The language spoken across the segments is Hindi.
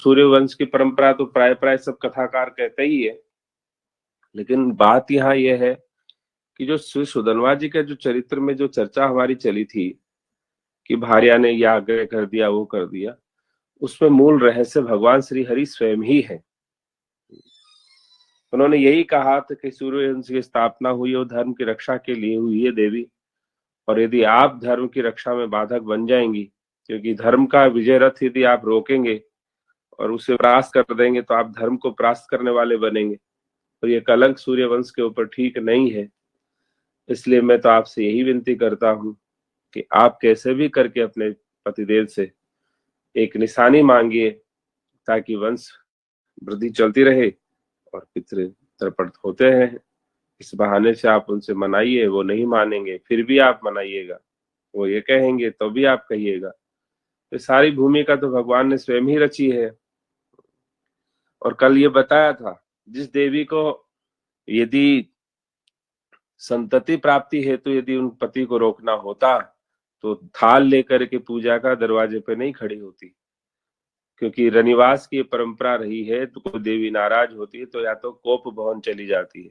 सूर्यवंश की परंपरा तो प्राय प्राय सब कथाकार कहते ही है, लेकिन बात यहाँ यह है कि जो श्री सुधनवा जी के जो चरित्र में जो चर्चा हमारी चली थी कि भार्या ने यह आग्रह कर दिया, वो कर दिया, उसमें मूल रहस्य भगवान श्री हरि स्वयं ही है। उन्होंने यही कहा था कि सूर्यवंश की स्थापना हुई और धर्म की रक्षा के लिए हुई है देवी, और यदि आप धर्म की रक्षा में बाधक बन जाएंगी, क्योंकि धर्म का विजय रथ यदि आप रोकेंगे और उसे परास्त कर देंगे तो आप धर्म को परास्त करने वाले बनेंगे, और ये कलंक सूर्यवंश के ऊपर ठीक नहीं है। इसलिए मैं तो आपसे यही विनती करता हूँ कि आप कैसे भी करके अपने पतिदेव से एक निशानी मांगिए, ताकि वंश वृद्धि चलती रहे और पितृ तर्पण होते हैं। इस बहाने से आप उनसे मनाइए, वो नहीं मानेंगे फिर भी आप मनाइएगा, वो ये कहेंगे तो भी आप कहिएगा। तो सारी भूमिका तो भगवान ने स्वयं ही रची है। और कल ये बताया था, जिस देवी को यदि संतति प्राप्ति हेतु यदि उन पति को रोकना होता तो थाल लेकर के पूजा का दरवाजे पे नहीं खड़ी होती, क्योंकि रनिवास की परंपरा रही है। तो कोई देवी नाराज होती है तो या तो कोप भवन चली जाती है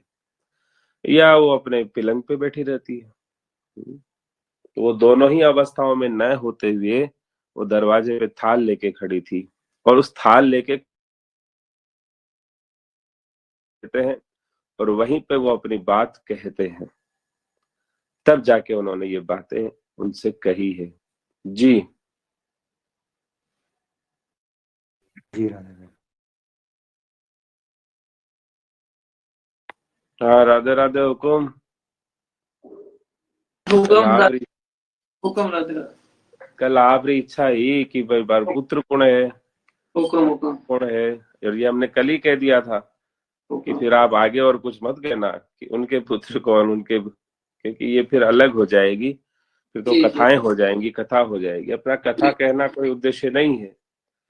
या वो अपने पिलंग पे बैठी रहती है। तो वो दोनों ही अवस्थाओं में न होते हुए वो दरवाजे पे थाल लेके खड़ी थी, और उस थाल लेके कहते हैं और वहीं पे वो अपनी बात कहते हैं, तब जाके उन्होंने ये बातें उनसे कही है। जी जी राधे। हाँ, राधे राधे। हुकुम हुक्म राधे। कल आपकी इच्छा ही कि भाई पुत्र कौन है, हुक्म कौन है, और ये हमने कल ही कह दिया था कि फिर आप आगे और कुछ मत कहना कि उनके पुत्र कौन, उनके, क्योंकि ये फिर अलग हो जाएगी, फिर तो कथाएं हो जाएंगी, कथा हो जाएगी। अपना कथा कहना कोई उद्देश्य नहीं है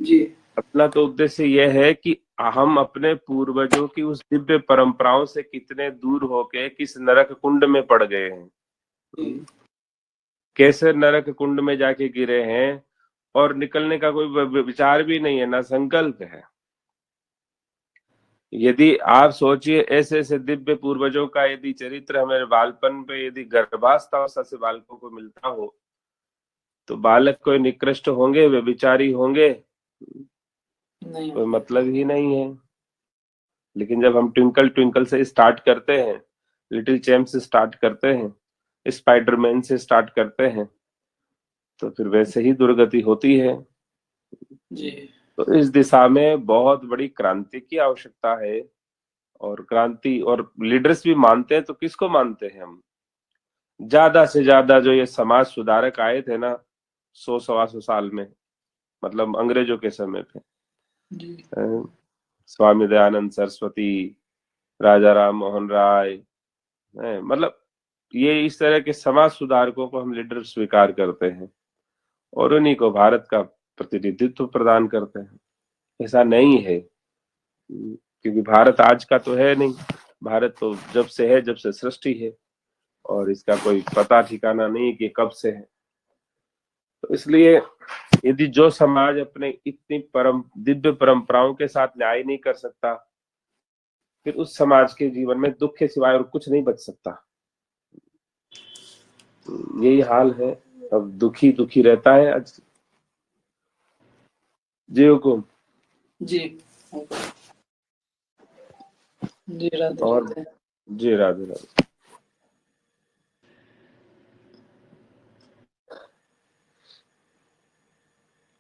जी। अपना तो उद्देश्य यह है कि हम अपने पूर्वजों की उस दिव्य परंपराओं से कितने दूर होके किस नरक कुंड में पड़ गए हैं, कैसे नरक कुंड में जाके गिरे हैं, और निकलने का कोई विचार भी नहीं है, ना संकल्प है। यदि आप सोचिए ऐसे ऐसे दिव्य पूर्वजों का यदि चरित्र हमारे बालपन पे यदि गर्भावस्था से बालकों को मिलता हो, तो बालक कोई निकृष्ट होंगे, व्यभिचारी होंगे, नहीं, कोई मतलब ही नहीं है। लेकिन जब हम ट्विंकल ट्विंकल से स्टार्ट करते हैं, लिटिल चैम्प से स्टार्ट करते हैं, स्पाइडरमैन से स्टार्ट करते हैं, तो फिर वैसे ही दुर्गति होती है। जी। तो इस दिशा में बहुत बड़ी क्रांति की आवश्यकता है, और क्रांति और लीडर्स भी मानते हैं। तो किसको मानते हैं हम? ज्यादा से ज्यादा जो ये समाज सुधारक आए थे ना 100-125 साल में, मतलब अंग्रेजों के समय पे, स्वामी दयानंद सरस्वती, राजा राम मोहन राय, मतलब ये इस तरह के समाज सुधारकों को हम लीडर स्वीकार करते हैं और उन्हीं को भारत का प्रतिनिधित्व प्रदान करते हैं। ऐसा नहीं है, क्योंकि भारत आज का तो है नहीं, भारत तो जब से है, जब से सृष्टि है, और इसका कोई पता ठिकाना नहीं कि कब से है। तो इसलिए यदि जो समाज अपने इतनी दिव्य परंपराओं के साथ न्याय नहीं कर सकता, फिर उस समाज के जीवन में दुख के सिवाय और कुछ नहीं बच सकता। यही हाल है, अब दुखी दुखी रहता है आज। जी हुकुम। जी जी राधे और राधे। जी राधे राधे।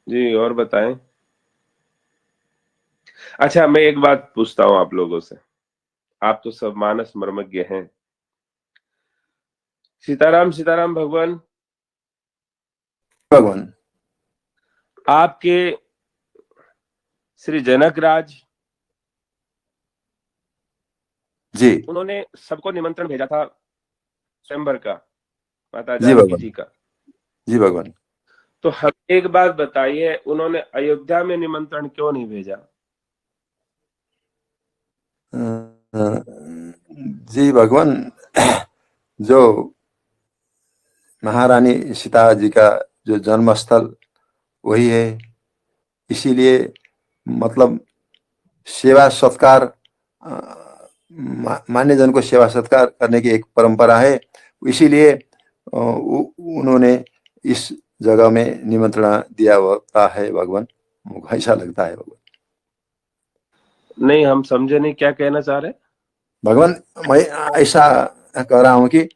जी और बताएं। अच्छा, मैं एक बात पूछता हूँ आप लोगों से, आप तो सब मानस मर्मज्ञ हैं। सीताराम सीताराम भगवान। भगवान। आपके श्री जनक राज जी, उन्होंने सबको निमंत्रण भेजा था स्वयंवर का, माता जी जानकी भगवान। जी का। जी भगवान। तो हम एक बात बताइए, उन्होंने अयोध्या में निमंत्रण क्यों नहीं भेजा? जी भगवान, जो महारानी सीता जी का जो जन्मस्थल वही है, इसीलिए मतलब सेवा सत्कार, मान्य जन को सेवा सत्कार करने की एक परंपरा है। इसीलिए उन्होंने इस जगह में निमंत्रण दिया होता है भगवान, मुझे ऐसा लगता है भगवान। नहीं, हम समझे नहीं, क्या कहना चाह रहे? भगवान, मैं ऐसा कह रहा हूँ कि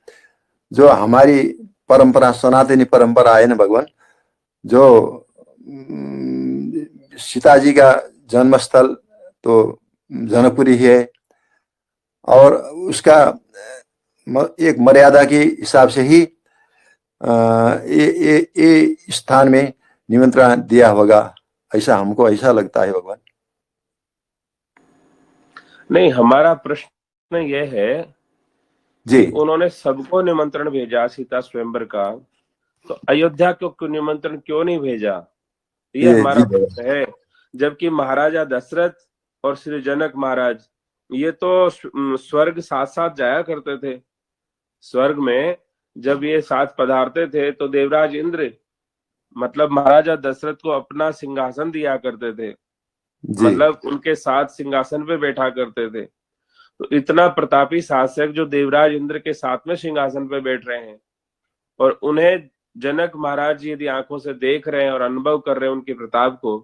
जो हमारी परंपरा, सनातनी परंपरा है ना भगवान, जो सीता जी का जन्मस्थल तो जनकपुरी ही है, और उसका एक मर्यादा के हिसाब से ही ये स्थान में निमंत्रण दिया होगा, ऐसा हमको ऐसा लगता है भगवान। नहीं, हमारा प्रश्न यह है जी, कि उन्होंने सबको निमंत्रण भेजा सीता स्वयंवर का, तो अयोध्या को निमंत्रण क्यों नहीं भेजा? ये जी हमारा भगवान। प्रश्न है। जबकि महाराजा दशरथ और श्री जनक महाराज ये तो स्वर्ग साथ साथ जाया करते थे। स्वर्ग में जब ये साथ पधारते थे तो देवराज इंद्र मतलब महाराजा दशरथ को अपना सिंहासन दिया करते थे, जी मतलब उनके साथ सिंहासन पे बैठा करते थे। तो इतना प्रतापी शासक जो देवराज इंद्र के साथ में सिंहासन पे बैठ रहे हैं, और उन्हें जनक महाराज यदि आंखों से देख रहे हैं और अनुभव कर रहे हैं उनके प्रताप को,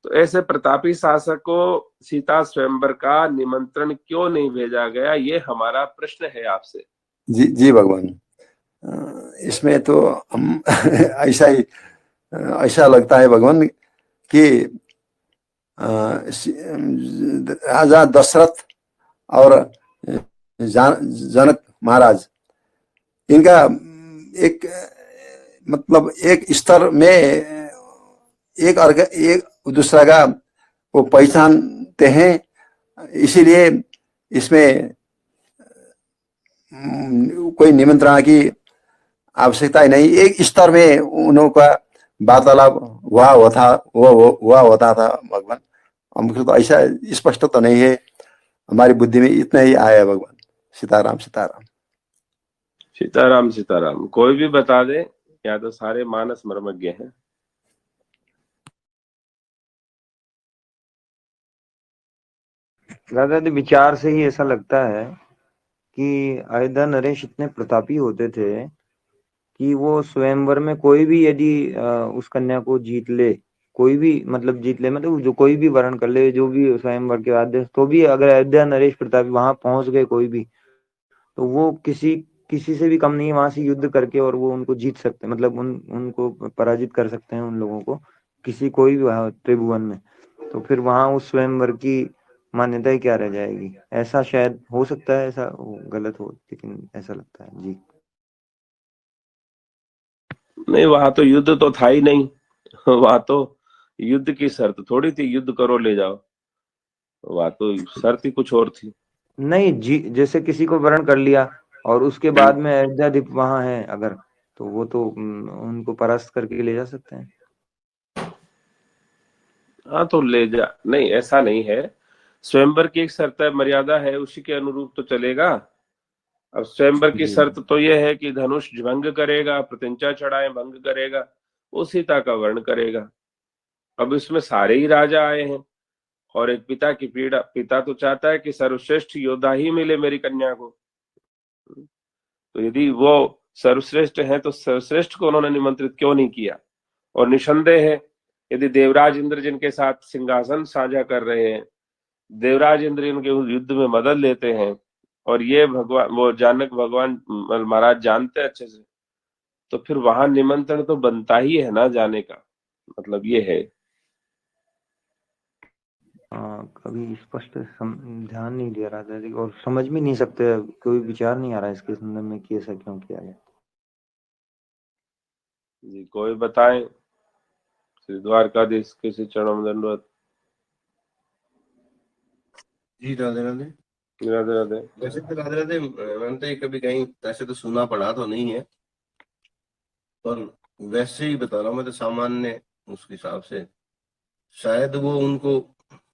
तो ऐसे प्रतापी शासक को सीता स्वयंवर का निमंत्रण क्यों नहीं भेजा गया? ये हमारा प्रश्न है आपसे। जी जी भगवान। इसमें तो हम ऐसा ही ऐसा लगता है भगवान कि राजा दशरथ और जनक महाराज, इनका एक मतलब एक स्तर में एक दूसरा का वो पहचानते हैं। इसीलिए इसमें कोई निमंत्रण की आवश्यकता ही नहीं, एक स्तर में उनका वार्तालाप हुआ होता था भगवान। हमको तो ऐसा स्पष्ट तो नहीं है, हमारी बुद्धि में इतना ही आया भगवान। सीताराम सीताराम। सीताराम सीताराम, कोई भी बता दे, या तो सारे मानस मर्मज्ञ हैं। दादाजी विचार से ही ऐसा लगता है कि अयोध्या नरेश इतने प्रतापी होते थे कि वो स्वयंवर में कोई भी यदि उस कन्या को जीत ले, कोई भी मतलब जीत ले, मतलब जो कोई भी वर्ण कर ले, जो भी स्वयंवर के आदेश, तो भी अगर अयोध्या नरेश प्रतापी वहां पहुंच गए कोई भी, तो वो किसी किसी से भी कम नहीं है, वहां से युद्ध करके और वो उनको जीत सकते हैं, मतलब उनको पराजित कर सकते हैं उन लोगों को, किसी कोई भी वहां त्रिभुवन में। तो फिर वहां उस स्वयंवर की मान्यता ही क्या रह जाएगी? ऐसा शायद हो सकता है, ऐसा गलत हो, लेकिन ऐसा लगता है जी। नहीं, वहां तो युद्ध तो था ही नहीं। वहां तो युद्ध की शर्त थोड़ी थी, युद्ध करो ले जाओ। वहां तो शर्त ही कुछ और थी। नहीं जी, जैसे किसी को वरण कर लिया और उसके बाद में अयोध्या द्वीप वहां है अगर, तो वो तो उनको परास्त करके ले जा सकते हैं। हाँ, तो ले जा, नहीं ऐसा नहीं है। स्वयंवर की एक शर्त है, मर्यादा है, उसी के अनुरूप तो चलेगा। अब स्वयंवर की जी शर्त तो यह है कि धनुष भंग करेगा, प्रतिंचा चढ़ाए भंग करेगा, वो सीता का वर्ण करेगा। अब इसमें सारे ही राजा आए हैं, और एक पिता की पीड़ा, पिता तो चाहता है कि सर्वश्रेष्ठ योद्धा ही मिले मेरी कन्या को। तो यदि वो सर्वश्रेष्ठ है तो सर्वश्रेष्ठ को उन्होंने निमंत्रित क्यों नहीं किया? और निसंदेह है, यदि देवराज इंद्र जिनके साथ सिंहासन साझा कर रहे हैं, देवराज इंद्र इनके युद्ध में मदद लेते हैं, और ये भगवान वो जानक भगवान महाराज जानते हैं अच्छे से, तो फिर वहां निमंत्रण तो बनता ही है ना जाने का। मतलब ये है। कभी स्पष्ट ध्यान नहीं दिया रहा था और समझ भी नहीं सकते, कोई विचार नहीं आ रहा है इसके संदर्भ में कि ऐसा क्यों किया गया। जी, कोई बताएं। श्री द्वारकाधीश के श्री चरणों में दंडवत। जी राधे राधे। राधे राधे। वैसे तो राधे राधे, मैंने तो ये कभी कहीं वैसे तो सुना पढ़ा तो नहीं है, पर वैसे ही बता रहा हूँ मैं तो सामान्य उसके हिसाब से। शायद वो उनको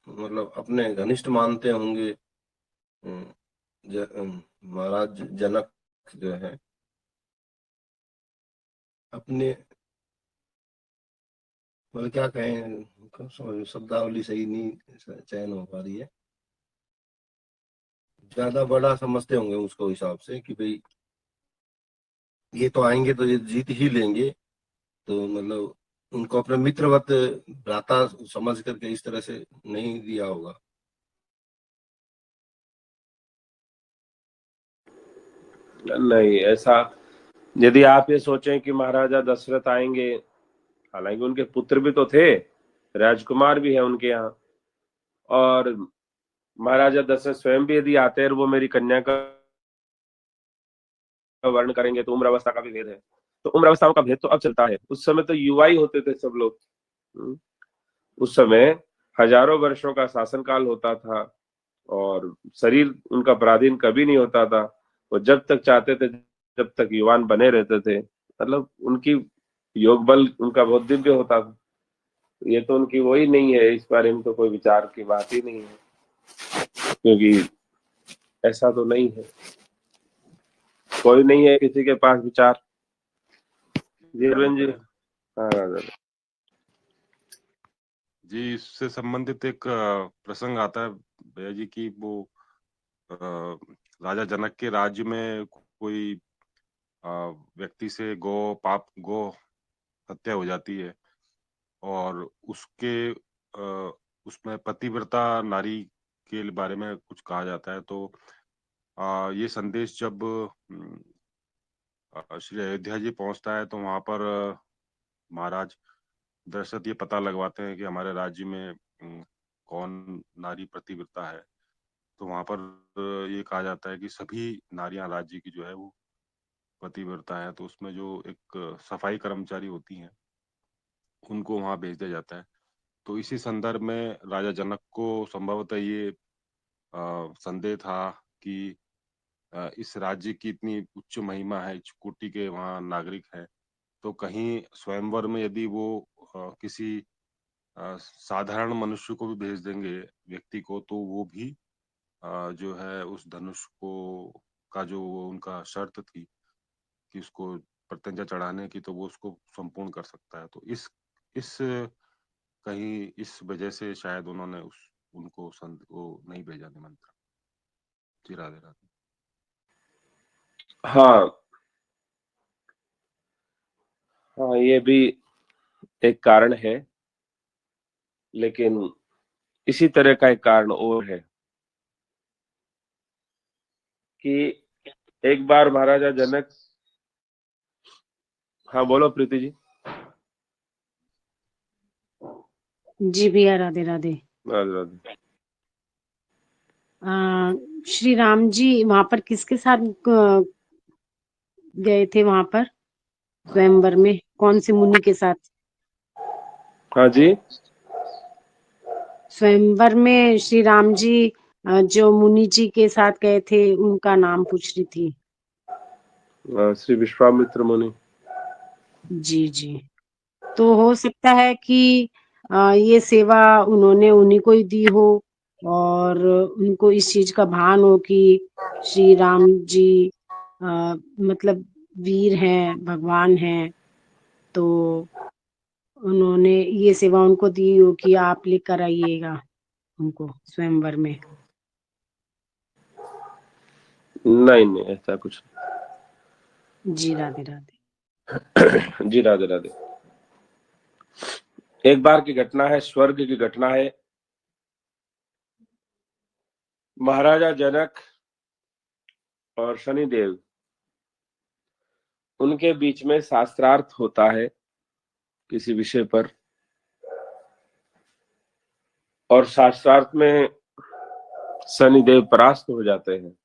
मतलब अपने घनिष्ठ मानते होंगे, महाराज जनक जो है अपने मतलब क्या कहें, शब्दावली सही नहीं चयन हो पा रही है। ज्यादा बड़ा समझते होंगे उसको हिसाब से कि भाई ये तो आएंगे तो ये जीत ही लेंगे, तो मतलब उनको अपने मित्रवत भ्राता समझ करके इस तरह से नहीं दिया होगा। नहीं, ऐसा यदि आप ये सोचें कि महाराजा दशरथ आएंगे, हालांकि उनके पुत्र भी तो थे, राजकुमार भी है उनके यहाँ, और महाराजा दशरथ स्वयं भी यदि आते हैं और वो मेरी कन्या का वर्ण करेंगे तो उम्र अवस्था का भी भेद है, तो उम्र अवस्थाओं का भेद तो अब चलता है। उस समय तो युवा ही होते थे सब लोग। उस समय हजारों वर्षों का शासनकाल होता था और शरीर उनका पराधीन कभी नहीं होता था। वो जब तक चाहते थे, जब तक युवान बने रहते थे, मतलब उनकी योग बल उनका बहुत दिव्य होता था। ये तो उनकी वही नहीं है, इस बारे में तो कोई विचार की बात ही नहीं है, क्योंकि ऐसा तो नहीं है, कोई नहीं है किसी के पास विचार। जी अरविंद जी। हाँ राजा जी, इससे संबंधित एक प्रसंग आता है भैया जी की, वो राजा जनक के राज्य में कोई व्यक्ति से गो हत्या हो जाती है, और उसके उसमें पतिव्रता नारी के बारे में कुछ कहा जाता है। तो ये संदेश जब श्री अयोध्या जी पहुंचता है तो वहां पर महाराज दशरथ ये पता लगवाते हैं कि हमारे राज्य में कौन नारी पतिव्रता है। तो वहां पर ये कहा जाता है कि सभी नारियां राज्य की जो है वो पतिव्रता है। तो उसमें जो एक सफाई कर्मचारी होती हैं उनको वहां भेज दिया जाता है। तो इसी संदर्भ में राजा जनक को संभवतः ये संदेह था कि इस राज्य की इतनी उच्च महिमा है, उच्च कोटि के वहाँ नागरिक हैं, तो कहीं स्वयंवर में यदि वो किसी साधारण मनुष्य को भी भेज देंगे, व्यक्ति को, तो वो भी जो है उस धनुष को का जो वो उनका शर्त थी कि उसको प्रत्यंचा चढ़ाने की, तो वो उसको संपूर्ण कर सकता है। तो इस कहीं इस वजह से शायद उन्होंने उनको वो नहीं भेजा निमंत्रण। जी राधे राधे। हाँ हाँ, ये भी एक कारण है, लेकिन इसी तरह का एक कारण और है कि एक बार महाराजा जनक। हाँ बोलो प्रीति जी। जी भैया, राधे राधे। राधे राधे। श्री राम जी वहां पर किसके साथ गए थे? वहां पर स्वयंवर में कौन से मुनि के साथ? हाँ जी, स्वयंवर में श्री राम जी जो मुनि जी के साथ गए थे उनका नाम पूछ रही थी। श्री विश्वामित्र मुनि। जी जी, तो हो सकता है कि ये सेवा उन्होंने उन्हीं को ही दी हो और उनको इस चीज का भान हो कि श्री राम जी मतलब वीर हैं, भगवान हैं, तो उन्होंने ये सेवा उनको दी हो कि आप लेकर आइएगा उनको स्वयंवर में। नहीं नहीं, ऐसा कुछ जी राधे राधे। नहीं। जी राधे राधे। एक बार की घटना है, स्वर्ग की घटना है। महाराजा जनक और शनिदेव, उनके बीच में शास्त्रार्थ होता है किसी विषय पर, और शास्त्रार्थ में शनिदेव परास्त हो जाते हैं।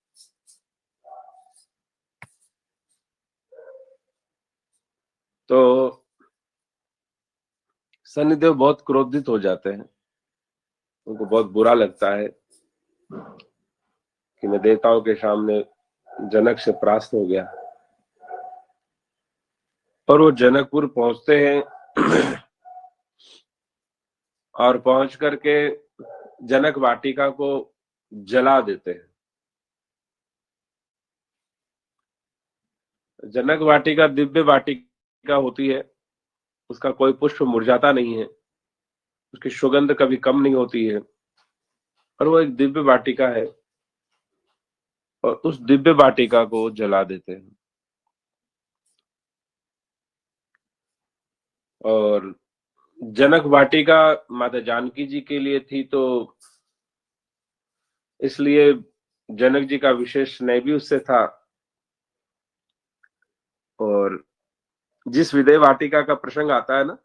तो शनिदेव बहुत क्रोधित हो जाते हैं, उनको बहुत बुरा लगता है कि मैं देवताओं के सामने जनक से परास्त हो गया। और वो जनकपुर पहुंचते हैं और पहुंच करके जनक वाटिका को जला देते हैं। जनक वाटिका दिव्य वाटिका होती है, उसका कोई पुष्प मुरझाता नहीं है, उसकी सुगंध कभी कम नहीं होती है, और वो एक दिव्य वाटिका है, और उस दिव्य वाटिका को जला देते हैं। और जनक वाटिका माता जानकी जी के लिए थी, तो इसलिए जनक जी का विशेष स्नेह भी उससे था। और जिस विदय वाटिका का प्रसंग आता है ना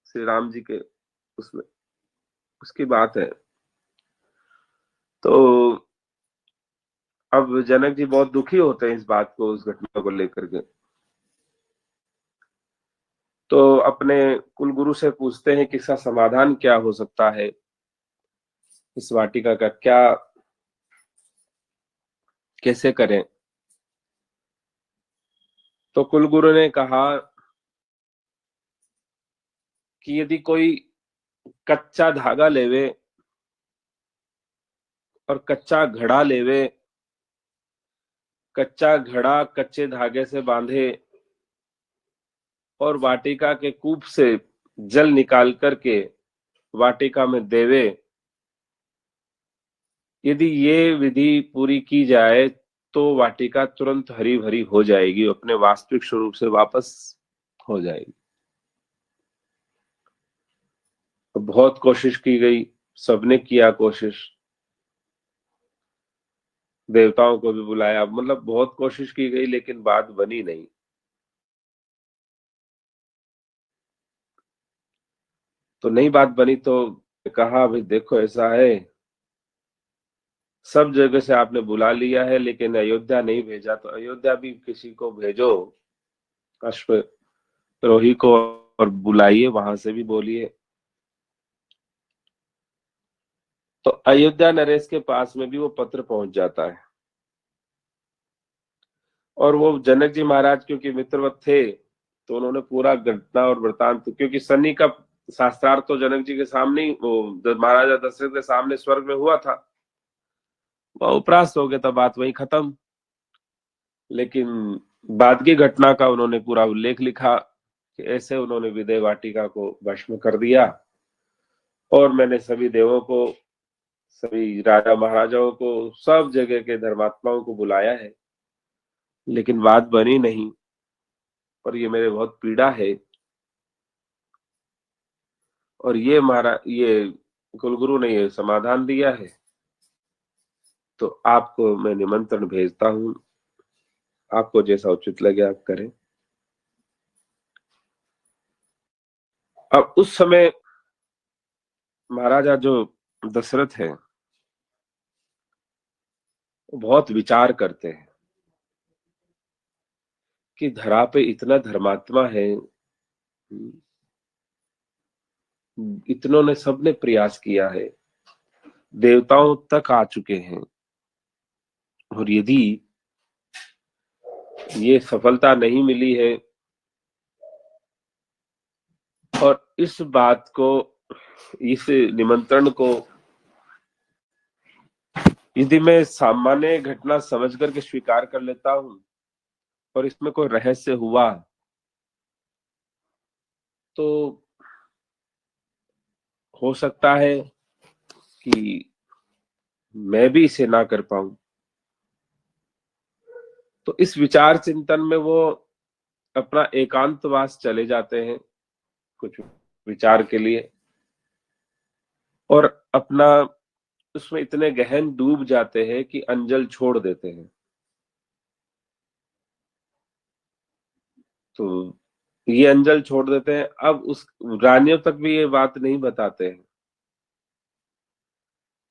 श्री राम जी के, उसमें उसकी बात है। तो अब जनक जी बहुत दुखी होते हैं इस बात को, उस घटना को लेकर के। तो अपने कुलगुरु से पूछते हैं कि इसका समाधान क्या हो सकता है, इस वाटिका का क्या, कैसे करें। तो कुलगुरु ने कहा कि यदि कोई कच्चा धागा लेवे और कच्चा घड़ा लेवे, कच्चा घड़ा कच्चे धागे से बांधे और वाटिका के कूप से जल निकाल करके वाटिका में देवे, यदि ये विधि पूरी की जाए तो वाटिका तुरंत हरी भरी हो जाएगी, अपने वास्तविक स्वरूप से वापस हो जाएगी। तो बहुत कोशिश की गई, सबने किया कोशिश, देवताओं को भी बुलाया, मतलब बहुत कोशिश की गई, लेकिन बात बनी नहीं। तो नहीं बात बनी तो कहा भाई देखो ऐसा है, सब जगह से आपने बुला लिया है लेकिन अयोध्या नहीं भेजा, तो अयोध्या भी किसी को भेजो, अश्वरोही को, और बुलाइए, वहां से भी बोलिए। तो अयोध्या नरेश के पास में भी वो पत्र पहुंच जाता है, और वो जनक जी महाराज क्योंकि मित्रवत थे, तो उन्होंने पूरा घटना और वृतांत, क्योंकि शनि का शास्त्रार्थ तो जनक जी के सामने ही, वो महाराजा दशरथ के सामने स्वर्ग में हुआ था, वह उपरास्त हो गया था, बात वही खत्म। लेकिन बाद की घटना का उन्होंने पूरा उल्लेख लिखा कि ऐसे उन्होंने विदय वाटिका को भस्म कर दिया, और मैंने सभी देवों को, सभी राजा महाराजाओं को, सब जगह के धर्मात्माओं को बुलाया है, लेकिन बात बनी नहीं, और ये मेरे बहुत पीड़ा है। और ये ये कुलगुरु ने ये समाधान दिया है, तो आपको मैं निमंत्रण भेजता हूं, आपको जैसा उचित लगे आप करें। अब उस समय महाराजा जो दशरथ है बहुत विचार करते हैं कि धरा पे इतना धर्मात्मा है, इतनों ने, सबने प्रयास किया है, देवताओं तक आ चुके हैं, और यदि ये सफलता नहीं मिली है, और इस बात को, इस निमंत्रण को यदि मैं सामान्य घटना समझ करके स्वीकार कर लेता हूं और इसमें कोई रहस्य हुआ, तो हो सकता है कि मैं भी इसे ना कर पाऊं। तो इस विचार चिंतन में वो अपना एकांतवास चले जाते हैं कुछ विचार के लिए, और अपना उसमें इतने गहन डूब जाते हैं कि अंजल छोड़ देते हैं। तो ये अंजल छोड़ देते हैं। अब उस रानियों तक भी ये बात नहीं बताते हैं,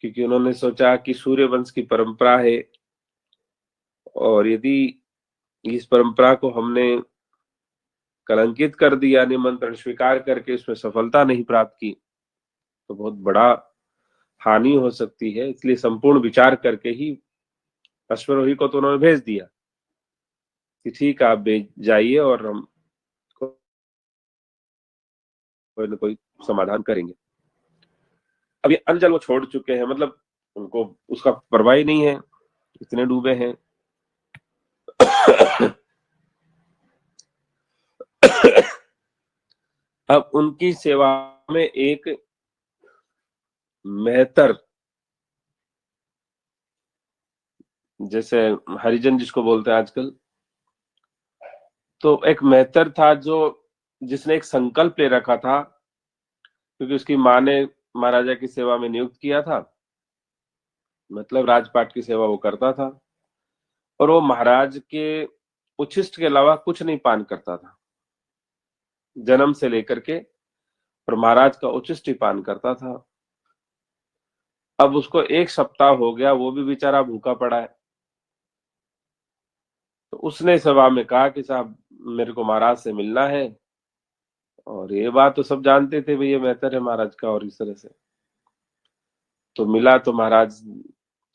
क्योंकि उन्होंने सोचा कि सूर्य वंश की परंपरा है, और यदि इस परंपरा को हमने कलंकित कर दिया, निमंत्रण स्वीकार करके उसमें सफलता नहीं प्राप्त की, तो बहुत बड़ा हानि हो सकती है। इसलिए संपूर्ण विचार करके ही अश्वरोही को तो उन्होंने भेज दिया कि ठीक है आप भेज जाइए और हम कोई ना कोई समाधान करेंगे। अब ये अंजल वो छोड़ चुके हैं, मतलब उनको उसका परवाह ही नहीं है, इतने डूबे हैं। अब उनकी सेवा में एक मेहतर, जैसे हरिजन जिसको बोलते हैं आजकल, तो एक मेहतर था जो जिसने एक संकल्प ले रखा था, क्योंकि उसकी माँ ने महाराजा की सेवा में नियुक्त किया था, मतलब राजपाट की सेवा वो करता था, और वो महाराज के उच्छिष्ट के अलावा कुछ नहीं पान करता था जन्म से लेकर के, और महाराज का उच्छिष्ट ही पान करता था। अब उसको 1 सप्ताह हो गया, वो भी बेचारा भूखा पड़ा है। तो उसने सभा में कहा कि साहब मेरे को महाराज से मिलना है, और ये बात तो सब जानते थे भाई ये मेहतर है महाराज का, और इस तरह से तो मिला। तो महाराज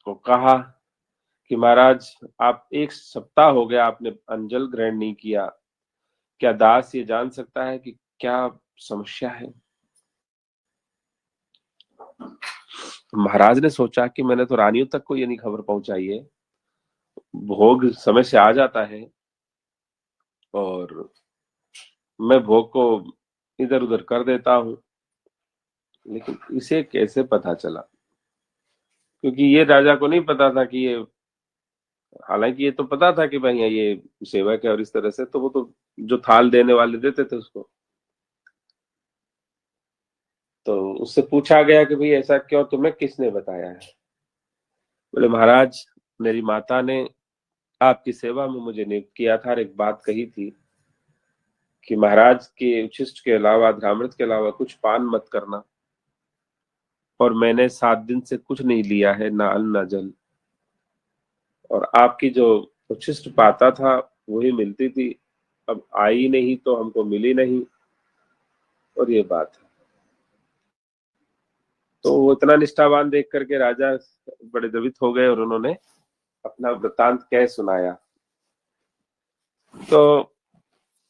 को कहा कि महाराज आप 1 सप्ताह हो गया आपने अंजल ग्रहण नहीं किया, क्या दास ये जान सकता है कि क्या समस्या है? महाराज ने सोचा कि मैंने तो रानियों तक को ये नहीं खबर पहुंचाई है, भोग समय से आ जाता है और मैं भोग को इधर उधर कर देता हूं, लेकिन इसे कैसे पता चला? क्योंकि ये राजा को नहीं पता था कि ये, हालांकि ये तो पता था कि भाई ये सेवक है और इस तरह से, तो वो तो जो थाल देने वाले देते थे उसको। तो उससे पूछा गया कि भाई ऐसा क्यों, तुम्हें किसने बताया है? बोले महाराज मेरी माता ने आपकी सेवा में मुझे नियुक्त किया था और एक बात कही थी कि महाराज के उच्छिष्ट के अलावा, घृतामृत के अलावा कुछ पान मत करना, और मैंने 7 दिन से कुछ नहीं लिया है, ना अन्न ना जल, और आपकी जो उच्छिष्ट पाता था वही मिलती थी, अब आई नहीं तो हमको मिली नहीं, और ये बात है। तो वो इतना निष्ठावान देख करके राजा बड़े द्रवित हो गए और उन्होंने अपना वृतांत कह सुनाया। तो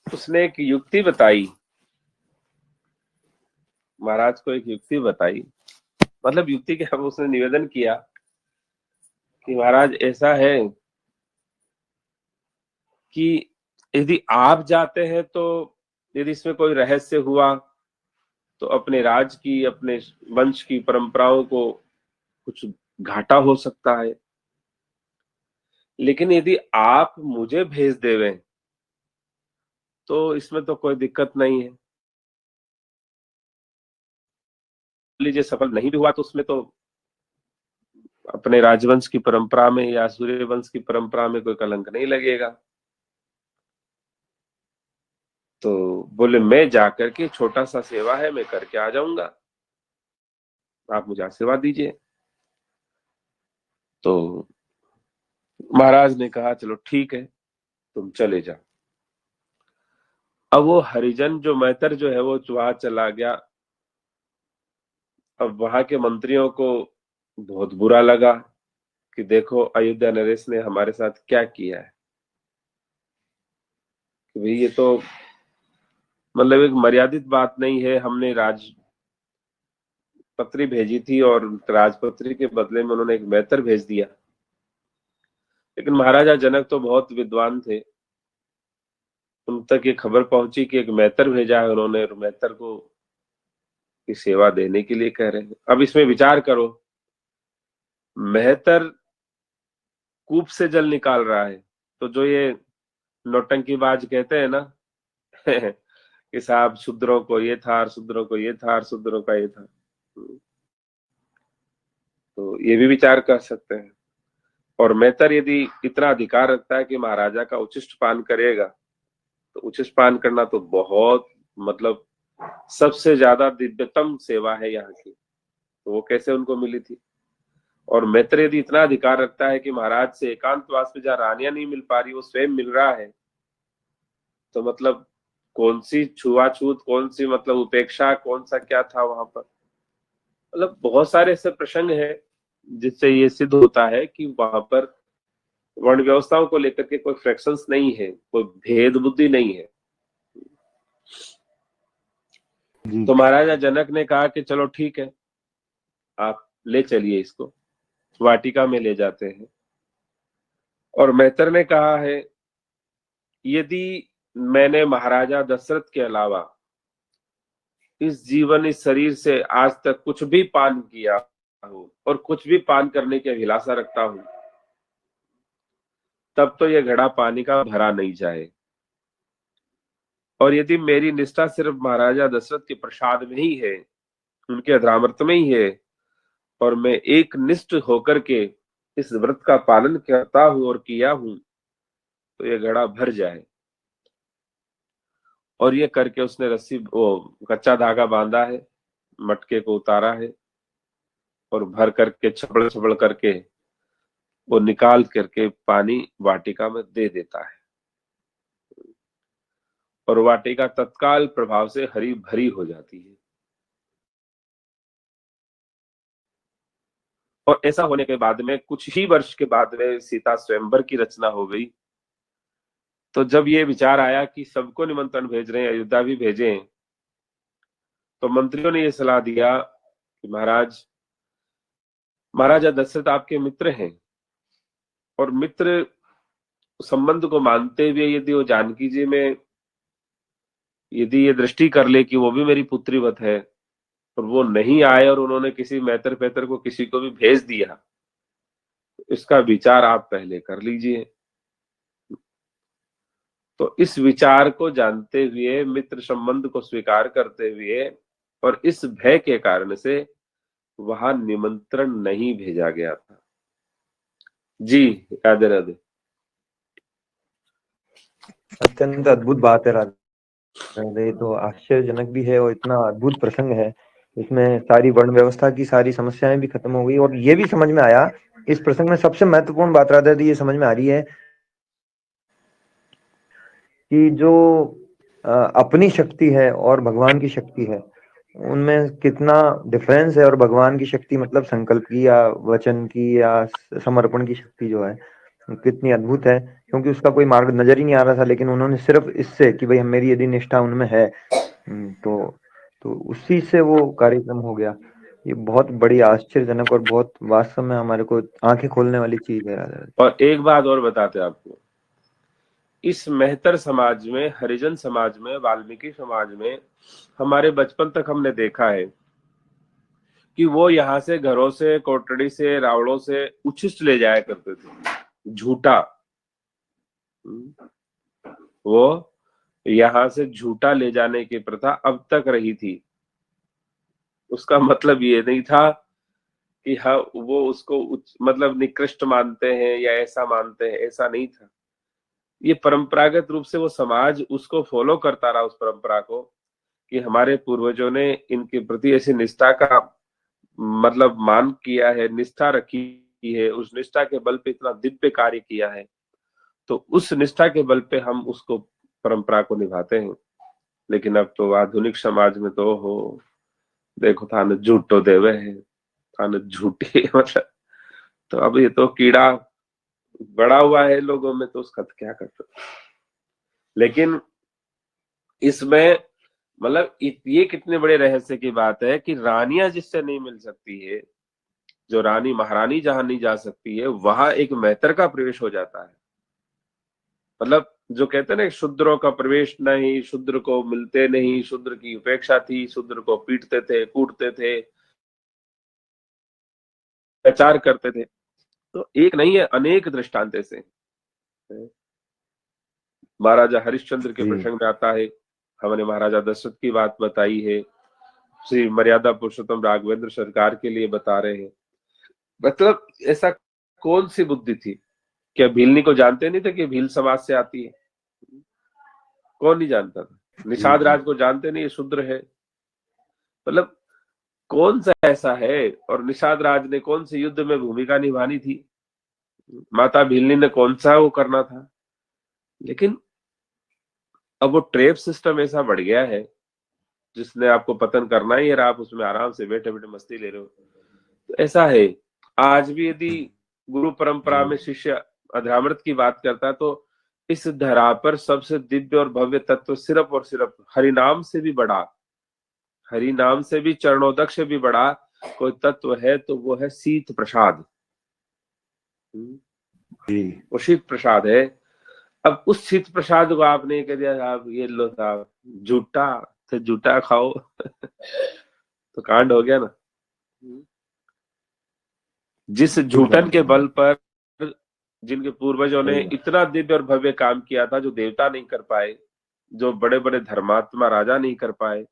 उसने एक युक्ति बताई, महाराज को एक युक्ति बताई, मतलब युक्ति क्या, उसने निवेदन किया कि महाराज ऐसा है कि यदि आप जाते हैं तो यदि इसमें कोई रहस्य हुआ तो अपने राज की, अपने वंश की परंपराओं को कुछ घाटा हो सकता है, लेकिन यदि आप मुझे भेज देवे तो इसमें तो कोई दिक्कत नहीं है। लीजिए सफल नहीं भी हुआ तो उसमें तो अपने राजवंश की परंपरा में या सूर्यवंश की परंपरा में कोई कलंक नहीं लगेगा। तो बोले मैं जाकर के, छोटा सा सेवा है, मैं करके आ जाऊंगा, आप मुझे आशीर्वाद दीजिए। तो महाराज ने कहा चलो ठीक है, तुम चले जाओ। अब वो हरिजन जो मेहतर जो है वो वहां चला गया। अब वहां के मंत्रियों को बहुत बुरा लगा कि देखो अयोध्या नरेश ने हमारे साथ क्या किया है, कि भाई ये तो मतलब एक मर्यादित बात नहीं है, हमने राजपत्री भेजी थी और राजपत्री के बदले में उन्होंने एक मेहतर भेज दिया। लेकिन महाराजा जनक तो बहुत विद्वान थे, उन तक ये खबर पहुंची कि एक मेहतर भेजा है उन्होंने, और मेहतर को की सेवा देने के लिए कह रहे हैं। अब इसमें विचार करो, मेहतर कूप से जल निकाल रहा है, तो जो ये नौटंकीबाज कहते हैं ना कि साहब शूद्रों को ये था, शूद्रों को ये था, शूद्रों का ये था, तो ये भी विचार कर सकते हैं। और मेहतर यदि इतना अधिकार रखता है कि महाराजा का उच्छिष्ट पान करेगा, तो उच्छिष्ट पान करना तो बहुत, मतलब सबसे ज्यादा दिव्यतम सेवा है यहाँ की, तो वो कैसे उनको मिली थी? और मेहतर यदि इतना अधिकार रखता है कि महाराज से एकांतवास में जहाँ रानियां नहीं मिल पा रही वो स्वयं मिल रहा है, तो मतलब कौन सी छुआछूत, कौन सी मतलब उपेक्षा, कौन सा क्या था वहां पर? मतलब बहुत सारे ऐसे प्रसंग हैं जिससे ये सिद्ध होता है कि वहां पर वर्ण व्यवस्थाओं को लेकर के कोई फ्रैक्शंस नहीं है, कोई भेद बुद्धि नहीं है। जी तो महाराजा जनक ने कहा कि चलो ठीक है, आप ले चलिए इसको, वाटिका में ले जाते हैं। और मेहतर ने कहा है यदि मैंने महाराजा दशरथ के अलावा इस जीवन इस शरीर से आज तक कुछ भी पान किया हो और कुछ भी पान करने की अभिलाषा रखता हूं, तब तो यह घड़ा पानी का भरा नहीं जाए। और यदि मेरी निष्ठा सिर्फ महाराजा दशरथ के प्रसाद में ही है, उनके अधरामृत में ही है, और मैं एक निष्ठ होकर के इस व्रत का पालन करता हूं और किया हूं, तो यह घड़ा भर जाए। और ये करके उसने रस्सी वो कच्चा धागा बांधा है, मटके को उतारा है और भर करके छपड़ छपड़ करके वो निकाल करके पानी वाटिका में दे देता है, और वाटिका तत्काल प्रभाव से हरी भरी हो जाती है। और ऐसा होने के बाद में कुछ ही वर्ष के बाद में सीता स्वयंवर की रचना हो गई। तो जब ये विचार आया कि सबको निमंत्रण भेज रहे हैं, अयोध्या भी भेजें, तो मंत्रियों ने ये सलाह दिया कि महाराजा दशरथ आपके मित्र हैं, और मित्र संबंध को मानते हुए यदि वो जानकी जी में यदि ये दृष्टि कर ले कि वो भी मेरी पुत्रीवत है, और वो नहीं आए और उन्होंने किसी मैतर पैतर को किसी को भी भेज दिया, तो इसका विचार आप पहले कर लीजिए। तो इस विचार को जानते हुए, मित्र संबंध को स्वीकार करते हुए और इस भय के कारण से वहां निमंत्रण नहीं भेजा गया था। जी, राधे राधे। अत्यंत अद्भुत बात है राधे, ये तो आश्चर्यजनक भी है और इतना अद्भुत प्रसंग है। इसमें सारी वर्ण व्यवस्था की सारी समस्याएं भी खत्म हो गई, और ये भी समझ में आया इस प्रसंग में सबसे महत्वपूर्ण बात राधे दी ये समझ में आ रही है कि जो अपनी शक्ति है और भगवान की शक्ति है, उनमें कितना डिफरेंस है। और भगवान की शक्ति मतलब संकल्प की या वचन की या समर्पण की शक्ति जो है कितनी अद्भुत है, क्योंकि उसका कोई मार्ग नजर ही नहीं आ रहा था, लेकिन उन्होंने सिर्फ इससे कि भाई मेरी यदि निष्ठा उनमें है तो उसी से वो कार्यक्रम हो गया। ये बहुत बड़ी आश्चर्यजनक और बहुत वास्तव में हमारे को आंखें खोलने वाली चीज है राधा। और एक बात और बताते हैं आपको, इस मेहतर समाज में, हरिजन समाज में, वाल्मीकि समाज में हमारे बचपन तक हमने देखा है कि वो यहाँ से घरों से, कोटड़ी से, रावड़ों से उच्छिष्ट ले जाया करते थे, झूठा। वो यहाँ से झूठा ले जाने की प्रथा अब तक रही थी। उसका मतलब ये नहीं था कि हाँ वो उसको मतलब निकृष्ट मानते हैं या ऐसा मानते हैं, ऐसा नहीं था। ये परंपरागत रूप से वो समाज उसको फॉलो करता रहा, उस परंपरा को, कि हमारे पूर्वजों ने इनके प्रति ऐसी निष्ठा का मतलब मान किया है, निष्ठा रखी है, उस निष्ठा के बल पे इतना दिव्य कार्य किया है, तो उस निष्ठा के बल पे हम उसको परंपरा को निभाते हैं। लेकिन अब तो आधुनिक समाज में तो हो देखो था न झूठो देवे है, था न झूठे मतलब, तो अब ये तो कीड़ा बड़ा हुआ है लोगों में, तो उसका क्या कर सकते। लेकिन इसमें मतलब ये कितने बड़े रहस्य की बात है कि रानियां जिससे नहीं मिल सकती है, जो रानी महारानी जहां नहीं जा सकती है, वहां एक मेहतर का प्रवेश हो जाता है। मतलब जो कहते हैं ना, शूद्रों का प्रवेश नहीं, शूद्र को मिलते नहीं, शूद्र की उपेक्षा थी, शूद्र को पीटते थे, कूटते थे, प्रचार करते थे। तो एक नहीं है, अनेक दृष्टांत ऐसे। महाराजा हरिश्चंद्र के प्रसंग में आता है, हमने महाराजा दशरथ की बात बताई है, श्री मर्यादा पुरुषोत्तम राघवेंद्र सरकार के लिए बता रहे हैं। मतलब ऐसा कौन सी बुद्धि थी? क्या भीलनी को जानते नहीं थे कि भील समाज से आती है? कौन नहीं जानता था? निषाद राज को जानते नहीं, ये शूद्र है। मतलब कौन सा ऐसा है? और निषाद राज ने कौन से युद्ध में भूमिका निभानी थी? माता भीलनी ने कौन सा वो करना था? लेकिन अब वो ट्रेप सिस्टम ऐसा बढ़ गया है, जिसने आपको पतन करना ही है, आप उसमें आराम से बैठे बैठे मस्ती ले रहे हो। तो ऐसा है, आज भी यदि गुरु परंपरा में शिष्य अध्यामृत की बात करता है, तो इस धरा पर सबसे दिव्य और भव्य तत्व सिर्फ और सिर्फ हरिनाम से भी बड़ा, हरिनाम से भी चरणोदक से भी बड़ा कोई तत्व है, तो वो है शीत प्रसाद। वो शीत प्रसाद है। अब उस शीत प्रसाद को आपने कह दिया, आप ये लो साहब झूठा, तो जूठा खाओ तो कांड हो गया ना। जिस झूठन के बल पर जिनके पूर्वजों ने इतना दिव्य और भव्य काम किया था, जो देवता नहीं कर पाए, जो बड़े बड़े धर्मात्मा राजा नहीं कर पाए,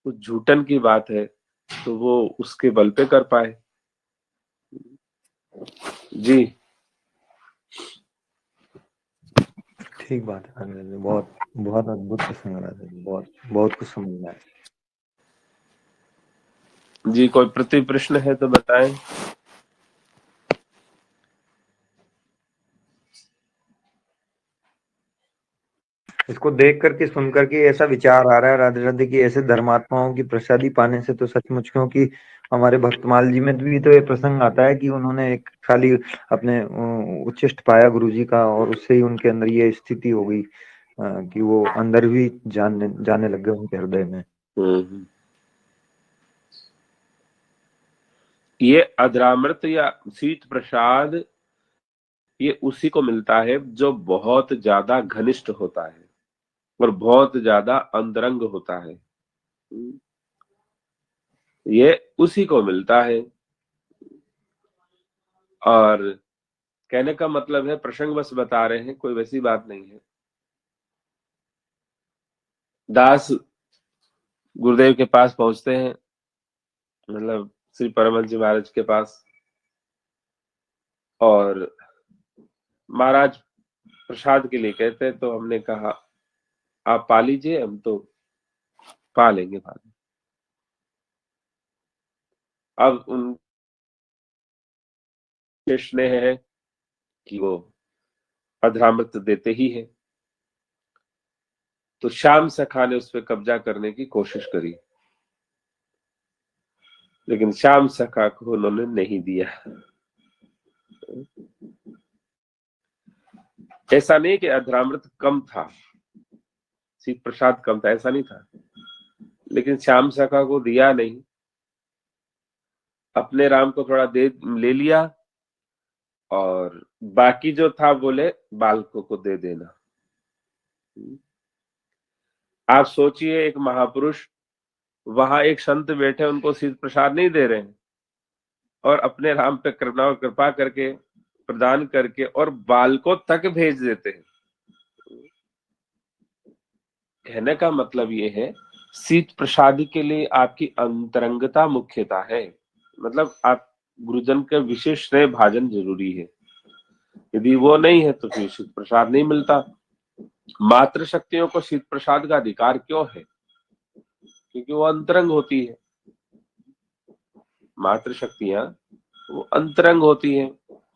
उस झूठन की बात है, तो वो उसके बल पे कर पाए। जी ठीक बात है राधे राधे, बहुत बहुत अद्भुत प्रसंग राधे, बहुत बहुत कुछ समझना है। जी, कोई प्रति प्रश्न है तो बताएं। इसको देख करके सुन करके ऐसा विचार आ रहा है राधे राधे कि ऐसे धर्मात्माओं की प्रसादी पाने से तो सचमुच, क्योंकि हमारे भक्तमाल जी में भी तो ये प्रसंग आता है कि उन्होंने एक खाली अपने उच्छिष्ट पाया गुरु जी का, और उससे ही उनके अंदर ये स्थिति हो गई कि वो अंदर भी जाने लग गए उनके हृदय में। ये अधरामृत या शीत प्रसाद, ये उसी को मिलता है जो बहुत ज्यादा घनिष्ठ होता है और बहुत ज्यादा अंतरंग होता है। ये उसी को मिलता है। और कहने का मतलब है, प्रसंग बस बता रहे हैं, कोई वैसी बात नहीं है। दास गुरुदेव के पास पहुंचते हैं, मतलब श्री परमहंस जी महाराज के पास, और महाराज प्रसाद के लिए कहते हैं, तो हमने कहा आप पा लीजिए, हम तो पा लेंगे बाद में। अब उन स्नेह है कि वो अधरामृत देते ही है, तो श्याम सखा ने उस पर कब्जा करने की कोशिश करी, लेकिन श्याम सखा को उन्होंने नहीं दिया। ऐसा नहीं कि अधरामृत कम था, शीत प्रसाद कम था, ऐसा नहीं था, लेकिन श्याम सखा को दिया नहीं, अपने राम को थोड़ा ले लिया, और बाकी जो था बोले बालकों को दे देना। आप सोचिए, एक महापुरुष, वहां एक संत बैठे, उनको शीत प्रसाद नहीं दे रहे हैं, और अपने राम पे करुणा और कृपा करके प्रदान करके और बालकों तक भेज देते हैं। कहने का मतलब ये है, शीत प्रसादी के लिए आपकी अंतरंगता मुख्यता है, मतलब आप गुरुजन के विशेष स्नेह भाजन जरूरी है। यदि वो नहीं है तो फिर शीत प्रसाद नहीं मिलता। मातृ शक्तियों को शीत प्रसाद का अधिकार क्यों है? क्योंकि वो अंतरंग होती है। मातृ शक्तियां वो अंतरंग होती हैं,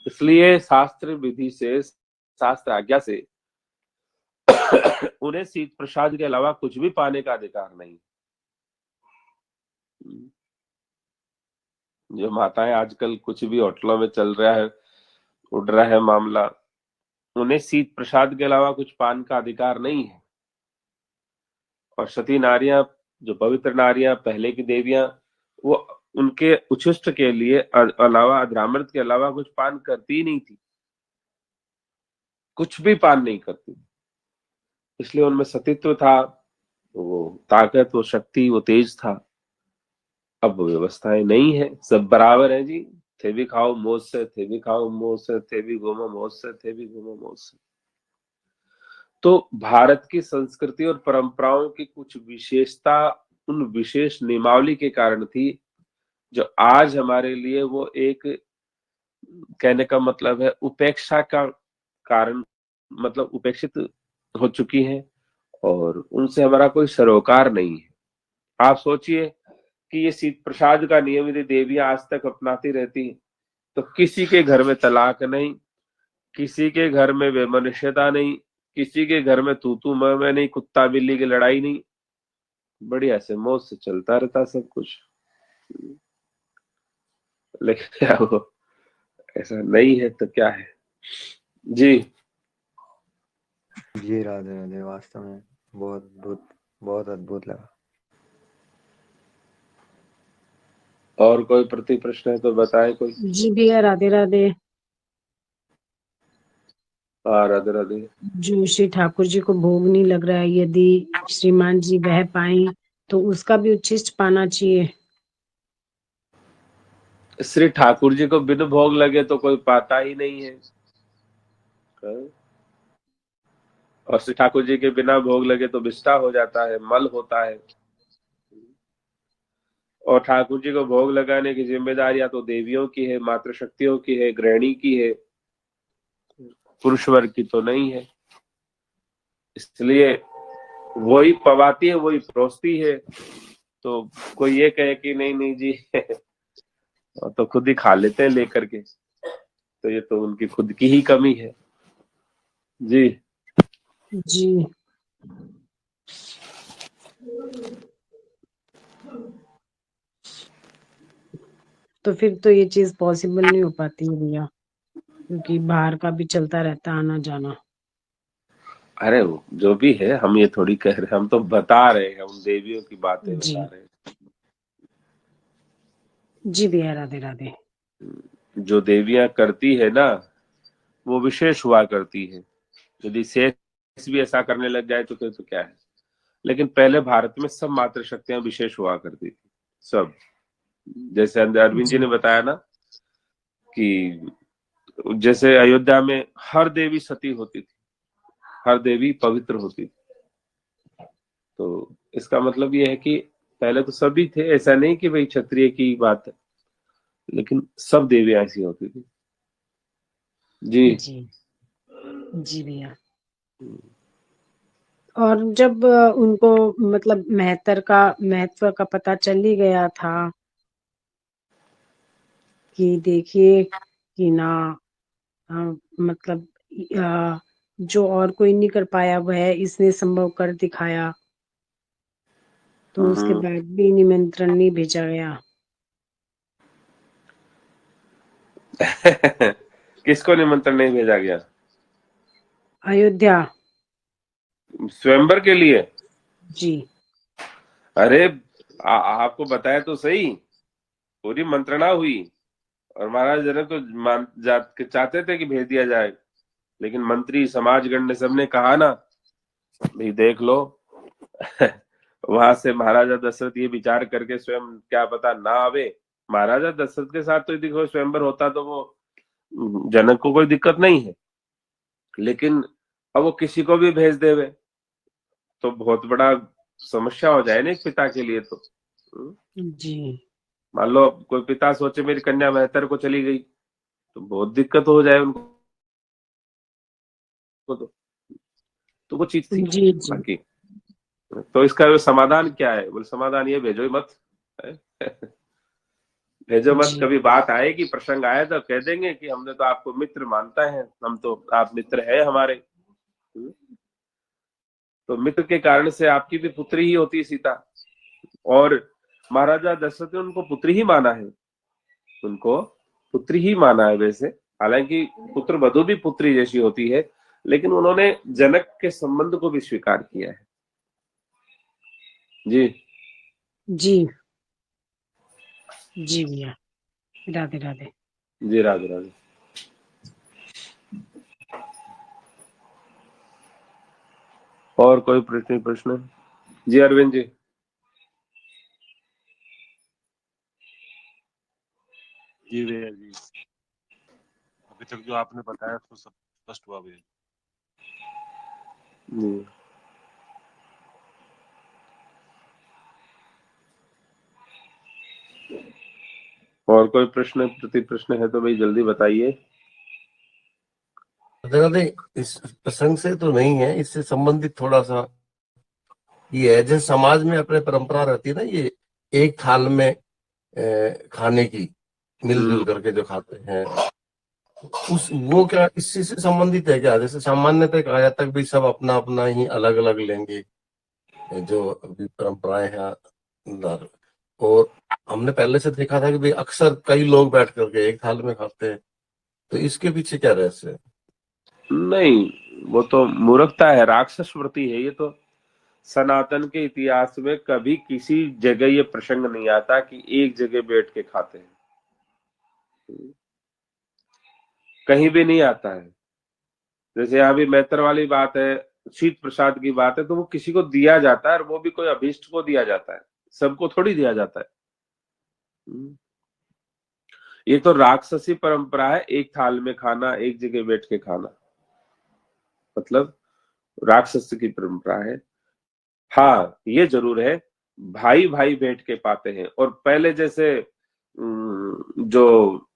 इसलिए शास्त्र विधि से, शास्त्र आज्ञा से उन्हें शीत प्रसाद के अलावा कुछ भी पाने का अधिकार नहीं। जो माताएं आजकल कुछ भी होटलों में चल रहा है, उड़ रहा है मामला, उन्हें शीत प्रसाद के अलावा कुछ पान का अधिकार नहीं है। और सती नारियां, जो पवित्र नारियां, पहले की देवियां, वो उनके उच्छिष्ट के लिए अलावा, अधरामृत के अलावा कुछ पान करती ही नहीं थी, कुछ भी पान नहीं करती, इसलिए उनमें सतीत्व था, वो ताकत, वो शक्ति, वो तेज था। अब व्यवस्थाएं नहीं है, सब बराबर है जी, थे भी खाओ मौज से, थे भी खाओ मौज से, थे भी घूमो मौज से, थे भी घूमो मौज से। तो भारत की संस्कृति और परंपराओं की कुछ विशेषता उन विशेष नियमावली के कारण थी, जो आज हमारे लिए वो एक, कहने का मतलब है, उपेक्षा का कारण, मतलब उपेक्षित हो चुकी है, और उनसे हमारा कोई सरोकार नहीं है। आप सोचिए कि ये शीत प्रसाद का नियम यदि देवियां आज तक अपनाती रहती, तो किसी के घर में तलाक नहीं, किसी के घर में वैमनस्यता नहीं, किसी के घर में तू तू मैं नहीं, कुत्ता बिल्ली की लड़ाई नहीं, बढ़िया से मौज से चलता रहता सब कुछ। लेकिन वो ऐसा नहीं है तो क्या है। जी जी राधे राधे, वास्तव में बहुत अद्भुत, बहुत अद्भुत लगा। और कोई प्रति प्रश्न है तो बताए कोई। जी भैया, राधे राधे। राधे राधे। जो श्री ठाकुर जी को भोग नहीं लग रहा है, यदि श्रीमान जी वह पाई तो उसका भी उच्छिष्ट पाना चाहिए। श्री ठाकुर जी को बिन भोग लगे तो कोई पाता ही नहीं है। और श्री ठाकुर जी के बिना भोग लगे तो विष्ठा हो जाता है, मल होता है। और ठाकुर जी को भोग लगाने की जिम्मेदारी या तो देवियों की है, मातृशक्तियों की है, गृहिणी की है, पुरुष वर्ग की तो नहीं है। इसलिए वही पवाती है, वही परोसती है। तो कोई ये कहे कि नहीं नहीं जी तो खुद ही खा लेते हैं लेकर के, तो ये तो उनकी खुद की ही कमी है। जी जी। तो फिर तो ये चीज पॉसिबल नहीं हो पाती है भैया, क्योंकि बाहर का भी चलता रहता है आना जाना। अरे वो जो भी है, हम ये थोड़ी कह रहे हैं, हम तो बता रहे हैं, हम देवियों की बातें जी बता रहे हैं। जी भैया, राधे राधे। जो देवियां करती है ना, वो विशेष हुआ करती है। यदि शेष भी ऐसा करने लग जाए तो फिर तो क्या है। लेकिन पहले भारत में सब मातृशक्तियां विशेष हुआ करती थी, सब। जैसे अरविंद जी जी ने बताया ना कि जैसे अयोध्या में हर देवी सती होती थी, हर देवी पवित्र होती थी। तो इसका मतलब ये है कि पहले तो सभी थे, ऐसा नहीं कि भाई क्षत्रिय की बात है, लेकिन सब देवियां ऐसी होती थी। जी जी जी भैया। और जब उनको मतलब महत्व का पता चल ही गया था कि देखिए कि ना, मतलब जो और कोई नहीं कर पाया वह इसने संभव कर दिखाया, तो उसके हम्म। बाद भी निमंत्रण नहीं भेजा गया। किसको निमंत्रण नहीं भेजा गया? अयोध्या। स्वयंवर के लिए? जी अरे आपको बताया तो सही, पूरी मंत्रणा हुई। और महाराज जनक तो चाहते थे कि भेज दिया जाए, लेकिन मंत्री समाजगण ने सबने कहा ना, भाई देख लो वहां से महाराजा दशरथ ये विचार करके स्वयं क्या पता ना आवे। महाराजा दशरथ के साथ तो देखो स्वयंवर होता तो वो जनक को कोई दिक्कत नहीं है, लेकिन अब वो किसी को भी भेज देवे तो बहुत बड़ा समस्या हो जाए ना एक पिता के लिए। तो जी मान लो कोई पिता सोचे मेरी कन्या मेहतर को चली गई, तो बहुत दिक्कत हो जाए उनको। तो वो चीज थी जी जी बाकी। तो इसका समाधान क्या है? बोले समाधान ये, भेजो ही मत भेजो मत। जी कभी बात आएगी, प्रसंग आए तो कह देंगे कि हमने तो आपको मित्र मानता है, हम तो, आप मित्र है हमारे। तो मित्र के कारण से आपकी भी पुत्री ही होती है सीता। और महाराजा दशरथ ने उनको पुत्री ही माना है, उनको पुत्री ही माना है वैसे। हालांकि पुत्र वधु भी पुत्री जैसी होती है, लेकिन उन्होंने जनक के संबंध को भी स्वीकार किया है। जी जी जी भैया, राधे राधे। जी राधे राधे। और कोई प्रश्न? जी अरविंद जी। जी भैया जी, अभी तक जो आपने बताया तो सब स्पष्ट हुआ भैया। जी और कोई प्रश्न, प्रति प्रश्न है तो भाई जल्दी बताइए। इस प्रसंग से तो नहीं है, इससे संबंधित थोड़ा सा ये है, जैसे समाज में अपने परंपरा रहती है ना, ये एक थाल में खाने की, मिलजुल करके जो खाते हैं, उस वो क्या इसी से संबंधित है क्या? जैसे सामान्यतः कहा जाता है कि भाई सब अपना अपना ही अलग अलग लेंगे, जो अभी परंपराएं हैं अंदर। और हमने पहले से देखा था कि भाई अक्सर कई लोग बैठ करके एक थाल में खाते हैं, तो इसके पीछे क्या रहस्य है? नहीं, वो तो मूर्खता है, राक्षस वृत्ति है ये तो। सनातन के इतिहास में कभी किसी जगह ये प्रसंग नहीं आता कि एक जगह बैठ के खाते हैं, कहीं भी नहीं आता है। जैसे यहाँ भी मैत्र वाली बात है, शीत प्रसाद की बात है, तो वो किसी को दिया जाता है और वो भी कोई अभीष्ट को दिया जाता है, सबको थोड़ी दिया जाता है। ये तो राक्षसी परंपरा है, एक थाल में खाना, एक जगह बैठ के खाना, मतलब राक्षस की परंपरा है। हाँ ये जरूर है, भाई भाई बैठ के पाते हैं। और पहले जैसे जो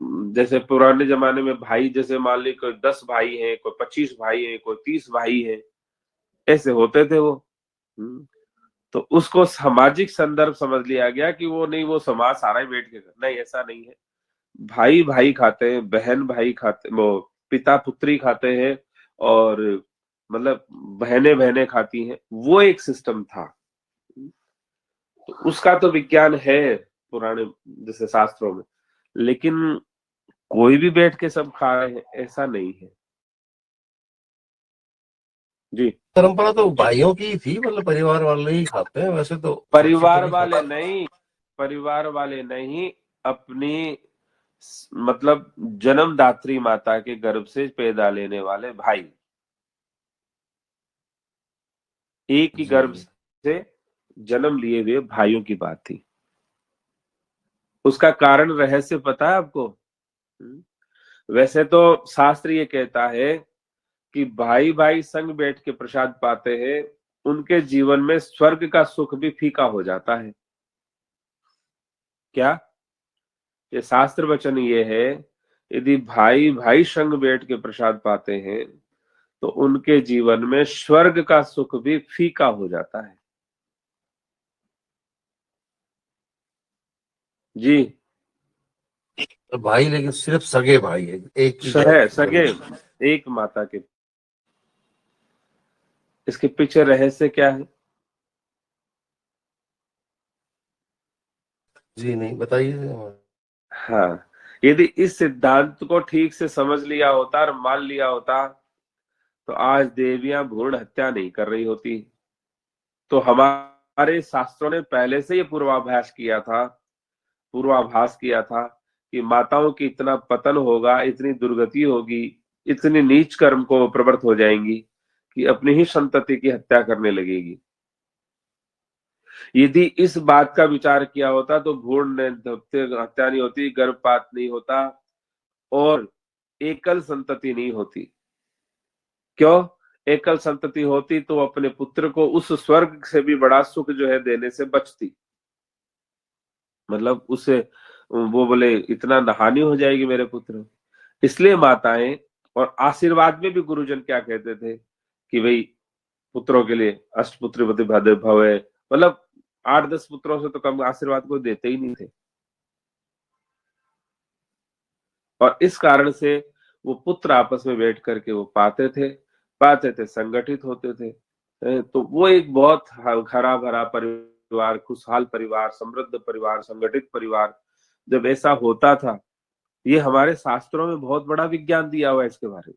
जैसे पुराने जमाने में भाई, जैसे मान ली कोई 10 भाई हैं, कोई 25 भाई हैं, कोई 30 भाई हैं, ऐसे होते थे वो। तो उसको सामाजिक संदर्भ समझ लिया गया कि वो नहीं, वो समाज सारा ही बैठ के, नहीं ऐसा नहीं है। भाई भाई खाते हैं, बहन भाई खाते, वो पिता पुत्री खाते हैं, और मतलब बहनें बहनें खाती हैं, वो एक सिस्टम था। तो उसका तो विज्ञान है पुराने जैसे शास्त्रों में, लेकिन कोई भी बैठ के सब खा रहे हैं ऐसा नहीं है जी। परंपरा तो भाइयों की थी, मतलब परिवार वाले ही खाते हैं वैसे तो, परिवार वाले नहीं, परिवार वाले नहीं, अपनी मतलब जन्मदात्री माता के गर्भ से पैदा लेने वाले भाई, एक ही गर्भ से जन्म लिए हुए भाइयों की बात थी। उसका कारण रहस्य पता है आपको? वैसे तो शास्त्र ये कहता है कि भाई भाई संग बैठ के प्रसाद पाते हैं, उनके जीवन में स्वर्ग का सुख भी फीका हो जाता है। क्या? ये शास्त्र वचन ये है, यदि भाई भाई संग बैठ के प्रसाद पाते हैं तो उनके जीवन में स्वर्ग का सुख भी फीका हो जाता है जी। तो भाई लेकिन सिर्फ सगे भाई है, एक ही सगे, एक माता के। इसके पीछे रहस्य क्या है? जी नहीं बताइए। हाँ, यदि इस सिद्धांत को ठीक से समझ लिया होता और मान लिया होता तो आज देवियां भ्रूण हत्या नहीं कर रही होती। तो हमारे शास्त्रों ने पहले से ये पूर्वाभास किया था कि माताओं की इतना पतन होगा, इतनी दुर्गति होगी, इतनी नीच कर्म को प्रवृत्त हो जाएंगी कि अपनी ही संतति की हत्या करने लगेगी। यदि इस बात का विचार किया होता तो भ्रूण हत्या नहीं होती, गर्भपात नहीं होता और एकल संतति नहीं होती। क्यों? एकल संतति होती तो अपने पुत्र को उस स्वर्ग से भी बड़ा सुख जो है देने से बचती। मतलब उसे वो बोले इतना हानि हो जाएगी मेरे पुत्र। इसलिए माताएं, और आशीर्वाद में भी गुरुजन क्या कहते थे कि भाई पुत्रों के लिए अष्टपुत्री भवे, मतलब 8-10 पुत्रों से तो कम आशीर्वाद को देते ही नहीं थे। और इस कारण से वो पुत्र आपस में बैठ करके वो पाते थे, संगठित होते थे। तो वो एक बहुत हरा भरा परिवार, खुशहाल परिवार, समृद्ध परिवार, संगठित परिवार जब ऐसा होता था, ये हमारे शास्त्रों में बहुत बड़ा विज्ञान दिया हुआ है इसके बारे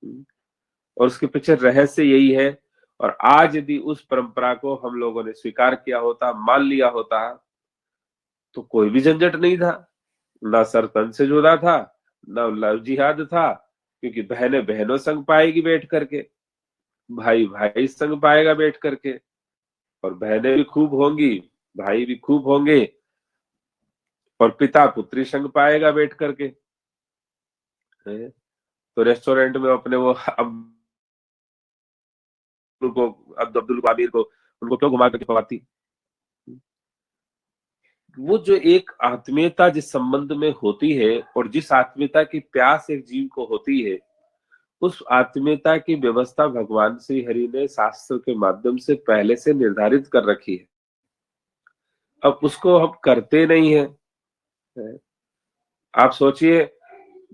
में। और उसके पीछे रहस्य यही है। और आज यदि उस परंपरा को हम लोगों ने स्वीकार किया होता, मान लिया होता, तो कोई भी झंझट नहीं था, ना सर तन से जुड़ा था, ना लव जिहाद था, क्योंकि बहनें बहनों संग पाएगी बैठ करके, भाई भाई संग पाएगा बैठ करके, और बहनें भी खूब होंगी, भाई भी खूब होंगे, और पिता पुत्री संग पाएगा बैठ करके। तो रेस्टोरेंट में अपने वो को अब्दुल आमिर को, उनको क्यों घुमा करके पवाती? वो जो एक आत्मीयता जिस संबंध में होती है, और जिस आत्मीयता की प्यास एक जीव को होती है, उस आत्मीयता की व्यवस्था भगवान श्री हरि ने शास्त्र के माध्यम से पहले से निर्धारित कर रखी है। अब उसको हम करते नहीं है। आप सोचिए,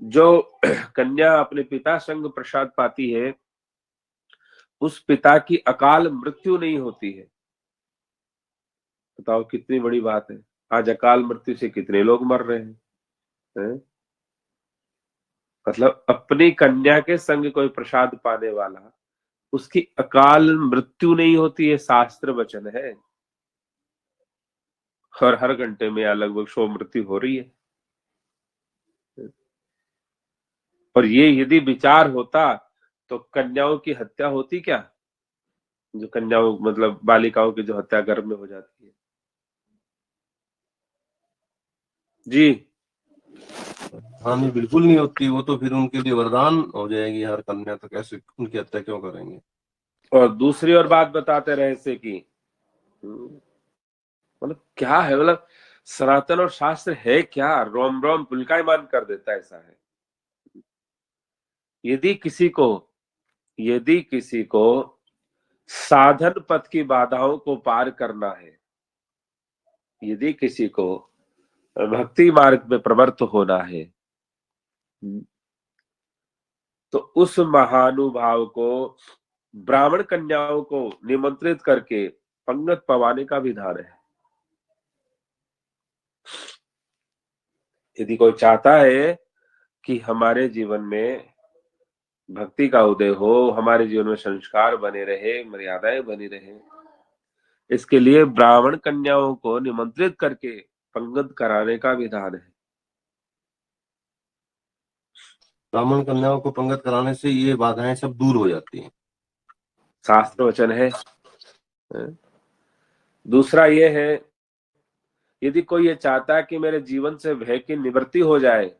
जो कन्या अपने पिता संग प्रसाद पाती है, उस पिता की अकाल मृत्यु नहीं होती है। बताओ कितनी बड़ी बात है। आज अकाल मृत्यु से कितने लोग मर रहे हैं? मतलब अपनी कन्या के संग कोई प्रसाद पाने वाला, उसकी अकाल मृत्यु नहीं होती है, शास्त्र वचन है। और हर घंटे में या लगभग 100 मृत्यु हो रही है। और ये यदि विचार होता तो कन्याओं की हत्या होती क्या? जो कन्याओं मतलब बालिकाओं की जो हत्या गर्भ में हो जाती है। जी हाँ नहीं, बिल्कुल नहीं होती। वो तो फिर उनके लिए वरदान हो जाएगी हर कन्या, तो कैसे उनकी हत्या क्यों करेंगे? और दूसरी और बात बताते रहे से कि मतलब क्या है, मतलब सनातन और शास्त्र है क्या? रोम रोम पुलकायमान कर देता है। ऐसा है। यदि किसी को साधन पथ की बाधाओं को पार करना है, यदि किसी को भक्ति मार्ग में प्रवृत्त होना है, तो उस महानुभाव को ब्राह्मण कन्याओं को निमंत्रित करके पंगत पवाने का विधान है। यदि कोई चाहता है कि हमारे जीवन में भक्ति का उदय हो, हमारे जीवन में संस्कार बने रहे, मर्यादाएं बनी रहे, इसके लिए ब्राह्मण कन्याओं को निमंत्रित करके पंगत कराने का विधान है। ब्राह्मण कन्याओं को पंगत कराने से ये बाधाएं सब दूर हो जाती हैं। शास्त्र वचन है। दूसरा ये है, यदि कोई ये चाहता है कि मेरे जीवन से भय की निवृत्ति हो जाए,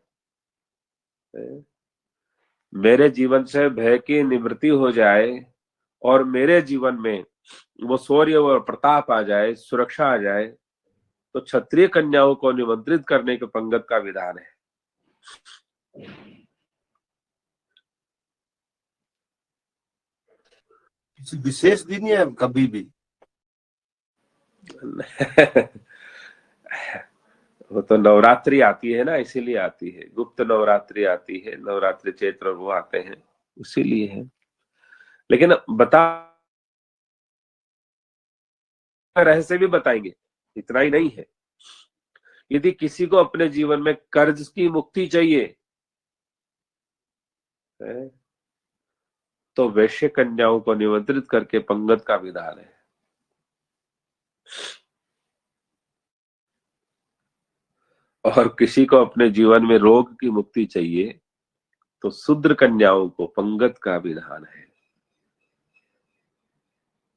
मेरे जीवन से भय की निवृत्ति हो जाए और मेरे जीवन में वो शौर्य और प्रताप आ जाए, सुरक्षा आ जाए, तो क्षत्रिय कन्याओं को निमंत्रित करने के पंगत का विधान है। किसी विशेष दिन या कभी भी? वो तो नवरात्रि आती है ना, इसीलिए आती है। गुप्त नवरात्रि आती है, नवरात्रि चैत्र वो आते हैं, इसीलिए है। लेकिन बता रहस्य भी बताएंगे, इतना ही नहीं है। यदि किसी को अपने जीवन में कर्ज की मुक्ति चाहिए है, तो वैश्य कन्याओं को निमंत्रित करके पंगत का विधान है। और किसी को अपने जीवन में रोग की मुक्ति चाहिए तो शूद्र कन्याओं को पंगत का विधान है।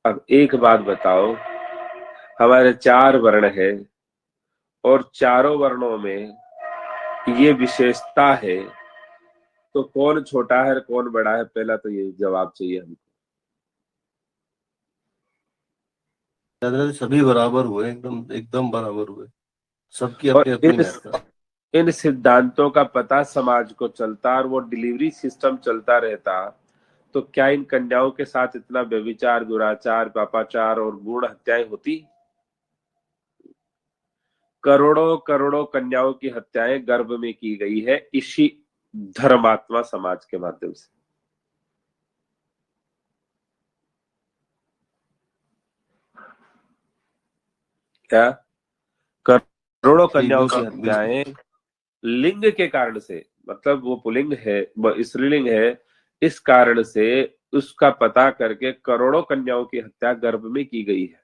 अब एक बात बताओ, हमारे 4 वर्ण है और चारों वर्णों में ये विशेषता है, तो कौन छोटा है कौन बड़ा है? पहला तो ये जवाब चाहिए हमको। दादा सभी बराबर हुए, एकदम एकदम बराबर हुए, सबकी और अपनी अपनी महत्ता। इन सिद्धांतों का पता समाज को चलता और वो डिलीवरी सिस्टम चलता रहता, तो क्या इन कन्याओं के साथ इतना व्यभिचार, दुराचार, पापाचार और गूढ़ हत्याएं होती? करोड़ों करोड़ों कन्याओं की हत्याएं गर्भ में की गई है इसी धर्मात्मा समाज के माध्यम से। क्या करोड़ों कन्याओं की हत्याएं लिंग के कारण से, मतलब वो पुलिंग है, वो स्त्रीलिंग है, इस कारण से उसका पता करके करोड़ों कन्याओं की हत्या गर्भ में की गई है।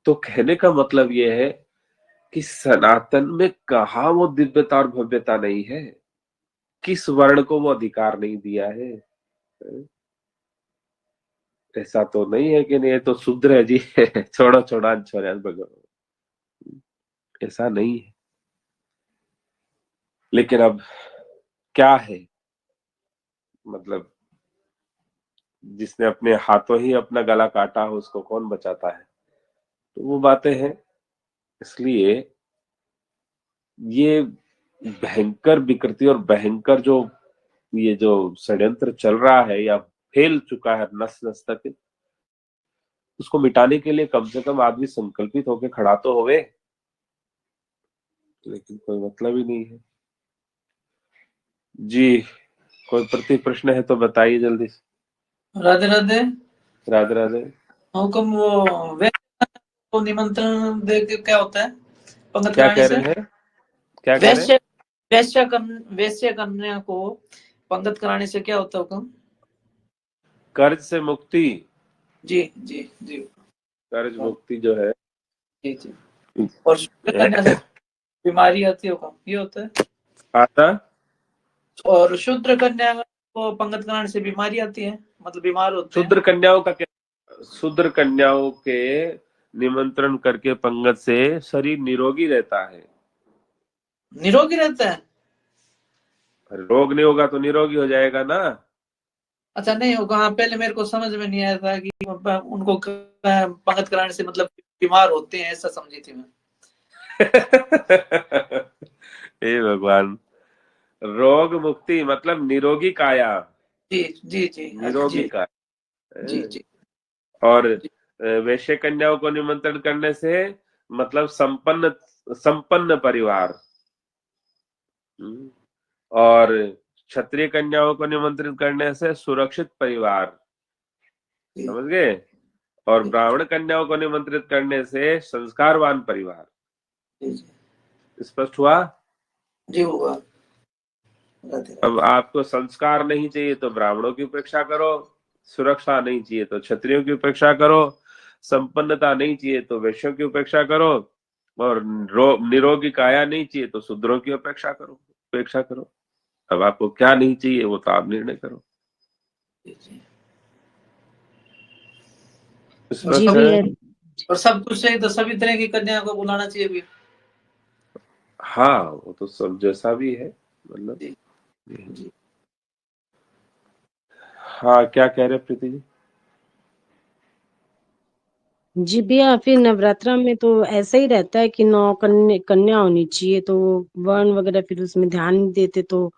तो कहने का मतलब यह है कि सनातन में कहा वो दिव्यता और भव्यता नहीं है, किस वर्ण को वो अधिकार नहीं दिया है। ऐसा तो नहीं है कि नहीं ये तो शूद्र है जी छोड़ो छोड़ा छोड़ा भगवान, ऐसा नहीं है। लेकिन अब क्या है, मतलब जिसने अपने हाथों ही अपना गला काटा हो उसको कौन बचाता है? तो वो बातें हैं। इसलिए ये भयंकर विकृति और भयंकर जो ये जो षड्यंत्र चल रहा है या फैल चुका है नस नस तक, उसको मिटाने के लिए कम से कम आदमी संकल्पित होकर खड़ा तो होवे, लेकिन कोई मतलब ही नहीं है। जी कोई प्रति प्रश्न है तो बताइए जल्दी से। राधे राधे। राधे राधे। हुक्म वो वैश्य को निमंत्रण दे के क्या होता है पंगत क्या कराने कह से? रहे हैं? क्या कह रहे हैं? वैश्य कन्या को पंगत कराने से क्या होता है हुक्म? कर्ज से मुक्ति। जी जी जी कर्ज मुक्ति जो है जी जी और शुद्ध कन्या से बीमारी आती होगा, ये होता है। आता और शुद्ध कन्या को पंगत कराने से बीमारी आती है, मतलब बीमार होते हैं। शूद्र कन्याओं का क्या? शूद्र कन्याओं के निमंत्रण करके पंगत से शरीर निरोगी रहता है। निरोगी रहता है। रोग नहीं होगा तो निरोगी हो जाएगा ना। अच्छा नहीं होगा, हाँ पहले मेरे को समझ में नहीं आया था कि उनको पंगत कराने से मतलब बीमार होते हैं, ऐसा समझी थी मैं। हे भगवान, रोग मुक्ति मतलब निरोगी काया, जी जी जी निरोगी जी काया। जी जी और वैश्य कन्याओं को निमंत्रण करने से मतलब संपन्न संपन्न परिवार। और क्षत्रिय कन्याओं को निमंत्रित करने से सुरक्षित परिवार, समझ गए। और ब्राह्मण कन्याओं को निमंत्रित करने से संस्कारवान परिवार। स्पष्ट हुआ? जी होगा। अब आपको संस्कार नहीं चाहिए तो ब्राह्मणों की उपेक्षा करो, सुरक्षा नहीं चाहिए तो क्षत्रियों की उपेक्षा करो, संपन्नता नहीं चाहिए तो वैश्यों की उपेक्षा करो, और निरोगी काया नहीं चाहिए तो शूद्रों की उपेक्षा करो। अब आपको क्या नहीं चाहिए वो तो आप निर्णय करो। जी स्पष्ट है? भैया। और सब कुछ सही तो सभी तरह की कन्या को बुलाना चाहिए भी। हाँ वो तो सब जैसा भी है, मतलब। जी। हाँ क्या कह रहे प्रीति जी? जी भैया, फिर नवरात्रा में तो ऐसा ही रहता है कि 9 कन्या होनी चाहिए, तो वर्ण वगैरह फिर उसमें ध्यान नहीं देते तो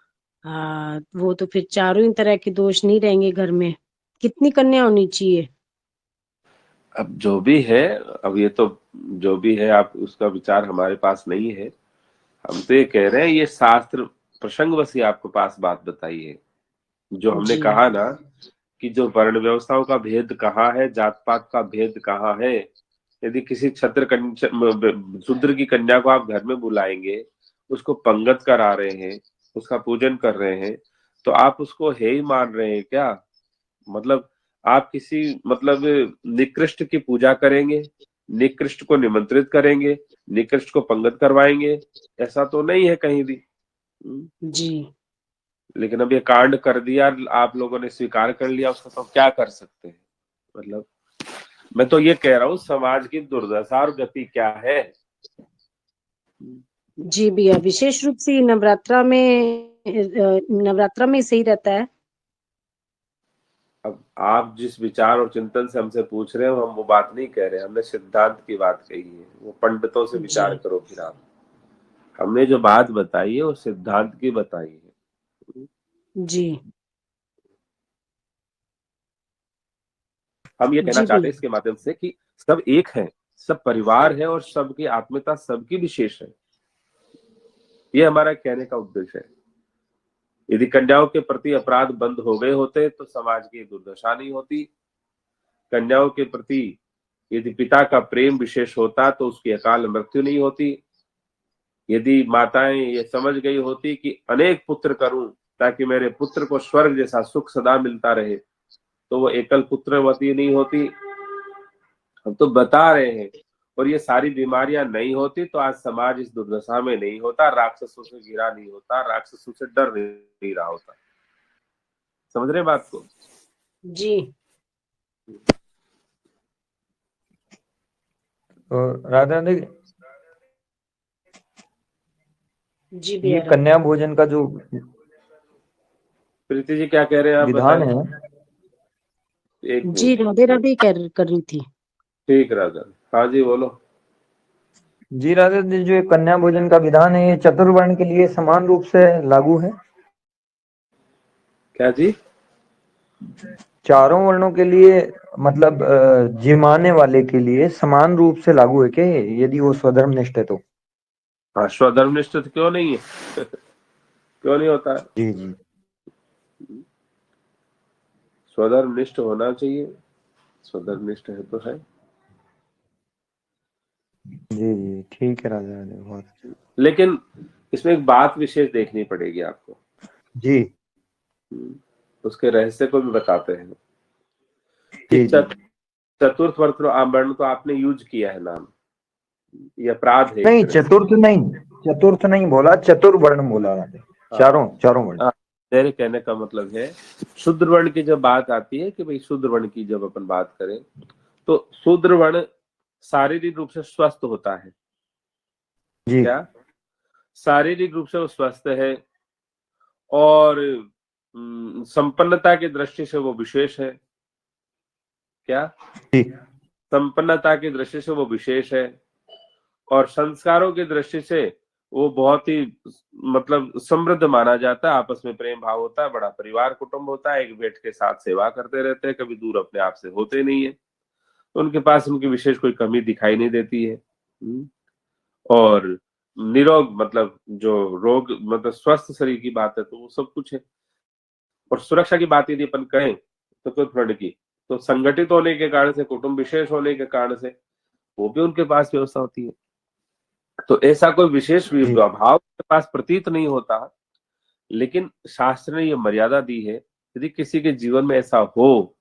वो तो फिर चारों ही तरह के दोष नहीं रहेंगे घर में। कितनी कन्या होनी चाहिए? अब जो भी है, अब ये तो जो भी है, आप उसका विचार हमारे पास नहीं है। हम तो ये कह रहे हैं, ये शास्त्र प्रसंग बस ही आपको पास बात बताई है। जो हमने जी कहा ना कि जो वर्ण व्यवस्थाओं का भेद कहाँ है, जात पात का भेद कहाँ है। यदि किसी शूद्र की कन्या को आप घर में बुलाएंगे, उसको पंगत करा रहे हैं, उसका पूजन कर रहे हैं, तो आप उसको है ही मान रहे हैं क्या? मतलब आप किसी मतलब निकृष्ट की पूजा करेंगे, निकृष्ट को निमंत्रित करेंगे, निकृष्ट को पंगत करवाएंगे? ऐसा तो नहीं है कहीं भी। जी लेकिन अब ये कांड कर दिया, आप लोगों ने स्वीकार कर लिया, उसका तो क्या कर सकते हैं? मतलब मैं तो ये कह रहा हूँ, समाज की दुर्दशा और गति क्या है। जी भैया, विशेष रूप से नवरात्रा में सही रहता है। अब आप जिस विचार और चिंतन से हमसे पूछ रहे हो, हम वो बात नहीं कह रहे, हमने सिद्धांत की बात कही है। वो पंडितों से विचार जी करो फिर आप। हमने जो बात बताई है वो सिद्धांत की बताई है। जी हम ये कहना जी चाहते हैं भैया। इसके माध्यम से कि सब एक है, सब परिवार है, और सबकी आत्मीयता सबकी विशेष है। ये हमारा कहने का उद्देश्य है। यदि कन्याओं के प्रति अपराध बंद हो गए होते तो समाज की दुर्दशा नहीं होती। कन्याओं के प्रति यदि पिता का प्रेम विशेष होता तो उसकी अकाल मृत्यु नहीं होती। यदि माताएं ये समझ गई होती कि अनेक पुत्र करूं ताकि मेरे पुत्र को स्वर्ग जैसा सुख सदा मिलता रहे, तो वो एकल पुत्रवती नहीं होती। हम तो बता रहे हैं, और ये सारी बीमारियां नहीं होती तो आज समाज इस दुर्दशा में नहीं होता, राक्षसों से घिरा नहीं होता, राक्षसों से डर नहीं रहा होता। समझ रहे बात को? जी तो राधा जी, जी ये भैया। कन्या भोजन का जो प्रीति जी क्या कह रहे हैं आप विधान बताएं? है, एक जी मिनट। राधे राधे कर रही थी। ठीक राजा, हाँ जी बोलो। जी राधा जी, जो ये कन्या भोजन का विधान है, ये चतुर्वर्ण के लिए समान रूप से लागू है? क्या जी? चारों वर्णों के लिए, मतलब जिमाने वाले के लिए समान रूप से लागू है क्या ये, यदि वो स्वधर्मनिष्ठ है तो? हाँ, स्वधर्मनिष्ठ तो क्यों नहीं है? क्यों नहीं होता है? जी जी स्वधर्मनिष्ठ होना चाहिए, स्वधर्मनिष्ठ है तो है। जी जी, ठीक है राजा राजा, बहुत अच्छा। लेकिन इसमें एक बात विशेष देखनी पड़ेगी आपको। जी उसके रहस्य को भी बताते हैं कि जी जी चतुर्थ वर्ण तो आपने यूज किया है नाम। ये अपराध है एक नहीं, तरह से। चतुर्थ नहीं बोला, चतुर्वर्ण बोला राधे। चारों वर्ण। हाँ, मेरे कहने का मतलब है शूद्र वर्ण की जब बात आती है कि भाई शूद्र वर्ण की जब अपन बात करें तो शूद्र वर्ण शारीरिक रूप से स्वस्थ होता है। जी क्या शारीरिक रूप से वो स्वस्थ है और संपन्नता की दृष्टि से वो विशेष है। क्या जी संपन्नता की दृष्टि से वो विशेष है और संस्कारों की दृष्टि से वो बहुत ही मतलब समृद्ध माना जाता है। आपस में प्रेम भाव होता है, बड़ा परिवार कुटुंब होता है, एक बैठ के साथ सेवा करते रहते हैं, कभी दूर अपने आप से होते नहीं है। तो उनके पास उनकी विशेष कोई कमी दिखाई नहीं देती है। और निरोग मतलब जो रोग मतलब स्वस्थ शरीर की बात है तो वो सब कुछ है। और सुरक्षा की बात यदि अपन कहें तो चतुर्थ की तो संगठित होने के कारण से, कुटुंब विशेष होने के कारण से वो भी उनके पास व्यवस्था होती है। तो ऐसा कोई विशेष जी भाव उनके पास प्रतीत नहीं होता, लेकिन शास्त्र ने ये मर्यादा दी है यदि किसी के जीवन में ऐसा हो,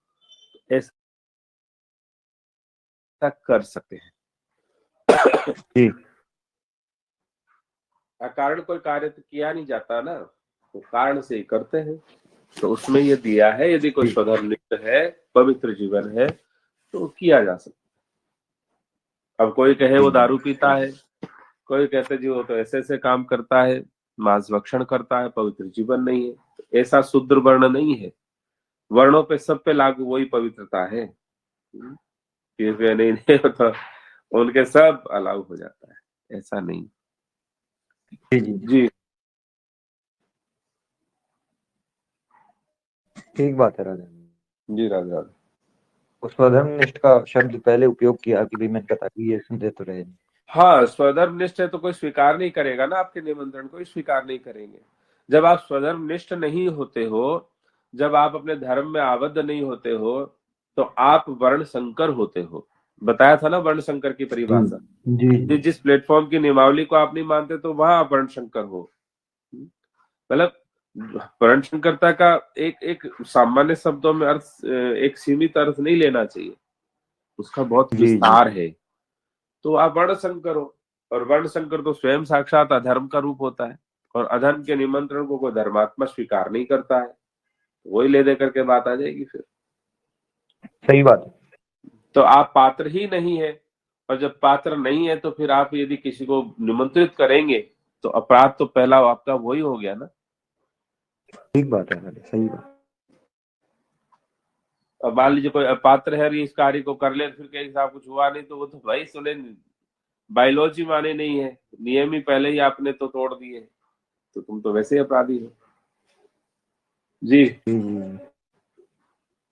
ऐसा कर सकते हैं। जी अकारण कोई कार्य तो किया नहीं जाता ना, तो कारण से ही करते हैं। तो उसमें ये दिया है यदि कोई जी स्वधर्मनिष्ठ है, पवित्र जीवन है तो किया जा सकता। अब कोई कहे वो दारू पीता है, कोई कहते जी वो तो ऐसे ऐसे काम करता है, मांस भक्षण करता है, पवित्र जीवन नहीं है। तो ऐसा शूद्र वर्ण नहीं है। वर्णों पे सब पे लागू वही पवित्रता है। नहीं तो उनके सब अलाउ हो जाता है, ऐसा नहीं। जी जी जी ठीक बात है राधे। जी राजा। उस स्वधर्मनिष्ठ का शब्द पहले उपयोग किया कि भाई मैंने कहा कि ये सुनते तो रहे नहीं। हाँ, स्वधर्मनिष्ठ है तो कोई स्वीकार नहीं करेगा ना, आपके निमंत्रण को स्वीकार नहीं करेंगे। जब आप स्वधर्मनिष्ठ नहीं होते हो, जब आप अपने धर्म में आबद्ध नहीं होते हो, तो आप वर्ण संकर होते हो। बताया था ना वर्ण संकर की जी परिभाषा। जी जिस प्लेटफॉर्म की नियमावली को आप नहीं मानते तो वहां आप वर्ण संकर हो। मतलब वर्ण संकरता का एक एक सामान्य शब्दों में अर्थ, एक सीमित अर्थ नहीं लेना चाहिए, उसका बहुत जी जी विस्तार है। तो आप वर्ण संकर हो, और वर्ण संकर तो स्वयं साक्षात अधर्म का रूप होता है। और अधर्म के निमंत्रण को कोई धर्मात्मा स्वीकार नहीं करता है, वही ले दे करके बात आ जाएगी फिर। सही बात है। तो आप पात्र ही नहीं है, और जब पात्र नहीं है तो फिर आप यदि किसी को निमंत्रित करेंगे तो अपराध तो पहला आपका वही हो गया ना। ठीक बात है राधे, सही बात। अब मान लीजिए कोई अपात्र है और इस कार्य को कर ले, फिर कहीं साहब कुछ हुआ नहीं, तो वो तो भाई सुने बायोलॉजी माने नहीं है, नियम ही पहले ही आपने तो तोड़ दिए, तो तुम तो वैसे ही अपराधी हो। जी जी जी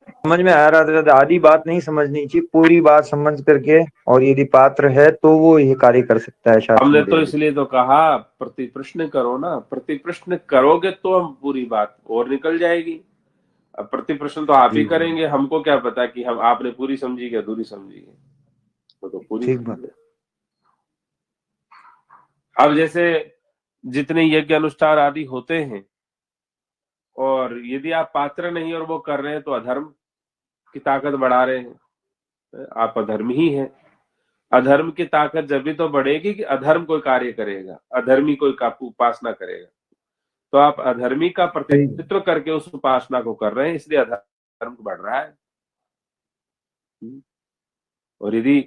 समझ में आ रहा था, आधी बात नहीं समझनी चाहिए, पूरी बात समझ करके, और यदि पात्र है तो वो ये कार्य कर सकता है शास्त्र हमने में तो दे। इसलिए तो कहा प्रति प्रश्न करो ना, प्रति प्रश्न करोगे तो हम पूरी बात और निकल जाएगी। अब प्रति प्रश्न तो आप ही जी जी करेंगे, हमको क्या पता कि हम आपने पूरी समझी कि अधूरी समझी है, तो पूरी ठीक बात समझे। अब जैसे जितने यज्ञ अनुष्ठान आदि होते हैं, और यदि आप पात्र नहीं और वो कर रहे हैं तो अधर्म की ताकत बढ़ा रहे हैं, आप अधर्म ही हैं। अधर्म की ताकत जब भी तो बढ़ेगी कि अधर्म कोई कार्य करेगा, अधर्मी कोई का उपासना करेगा। तो आप अधर्मी का सही। प्रतिनिधित्व करके उस उपासना को कर रहे हैं, इसलिए अधर्म बढ़ रहा है। और यदि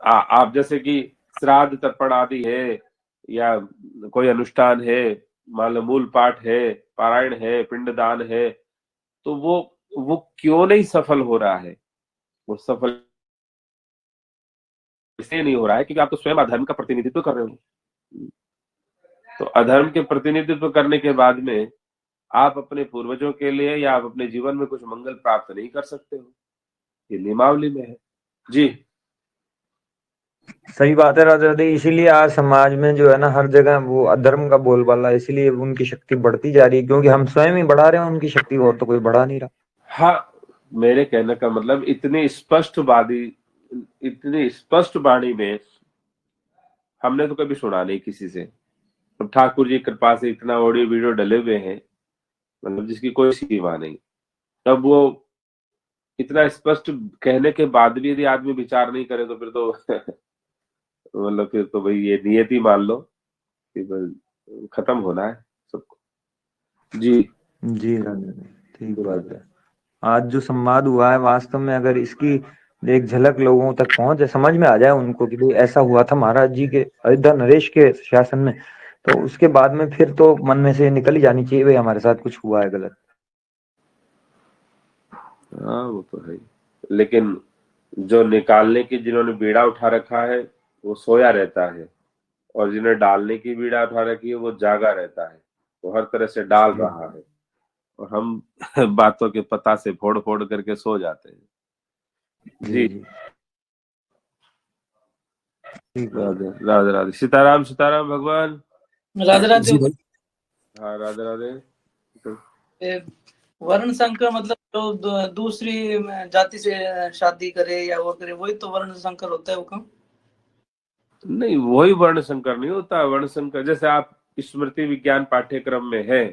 आप जैसे कि श्राद्ध तर्पण आदि है, या कोई अनुष्ठान है, मान लो मूल पाठ है, पारायण है, पिंडदान है, तो वो क्यों नहीं सफल हो रहा है? वो सफल इसलिए नहीं हो रहा है क्योंकि आप तो स्वयं अधर्म का प्रतिनिधित्व कर रहे हो। तो अधर्म के प्रतिनिधित्व करने के बाद में आप अपने पूर्वजों के लिए या आप अपने जीवन में कुछ मंगल प्राप्त नहीं कर सकते हो, ये नियमावली में है। जी सही बात है राधे राधे, इसीलिए आज समाज में जो है ना, हर जगह वो अधर्म का बोलबाला है, इसीलिए उनकी शक्ति बढ़ती जा रही है, क्योंकि हम स्वयं ही बढ़ा रहे हैं उनकी शक्ति, और तो कोई बढ़ा नहीं रहा। हाँ, मेरे कहने का मतलब इतनी स्पष्ट वाणी में हमने तो कभी सुना नहीं किसी से। अब ठाकुर जी कृपा से इतना ऑडियो वीडियो डले हुए हैं, मतलब जिसकी कोई सीमा नहीं। तब वो इतना स्पष्ट कहने के बाद भी यदि आदमी विचार नहीं करे तो फिर तो मतलब फिर तो भाई ये नियति मान लो कि बस खत्म होना है सबको। जी जी राधे राधे, ठीक राधे बात है। आज जो संवाद हुआ है वास्तव में अगर इसकी एक झलक लोगों तक पहुंचे, समझ में आ जाए उनको कि भाई ऐसा हुआ था महाराज जी के अयोध्या नरेश के शासन में, तो उसके बाद में फिर तो मन में से निकल ही जानी चाहिए भाई हमारे साथ कुछ हुआ है गलत। हाँ वो तो है ही। लेकिन जो निकालने की जिन्होंने बीड़ा उठा रखा है वो सोया रहता है, और जिन्हें डालने की बीड़ा उठा रखी है वो जागा रहता है, वो हर तरह से डाल रहा है, और हम बातों के पता से फोड़ फोड़ करके सो जाते हैं। जी जी जी, ठीक बात राधे राधे राधे, सीताराम सीताराम भगवान। राधे राधे। जी भाई। हाँ राधे राधे। ये वर्ण संकर मतलब जो दूसरी जाति से शादी करे या वो करे, वही तो वर्ण संकर होता है वो काम। नहीं, वही वर्ण संकर नहीं होता। वर्ण संकर जैसे आप स्मृति विज्ञान पाठ्यक्रम में है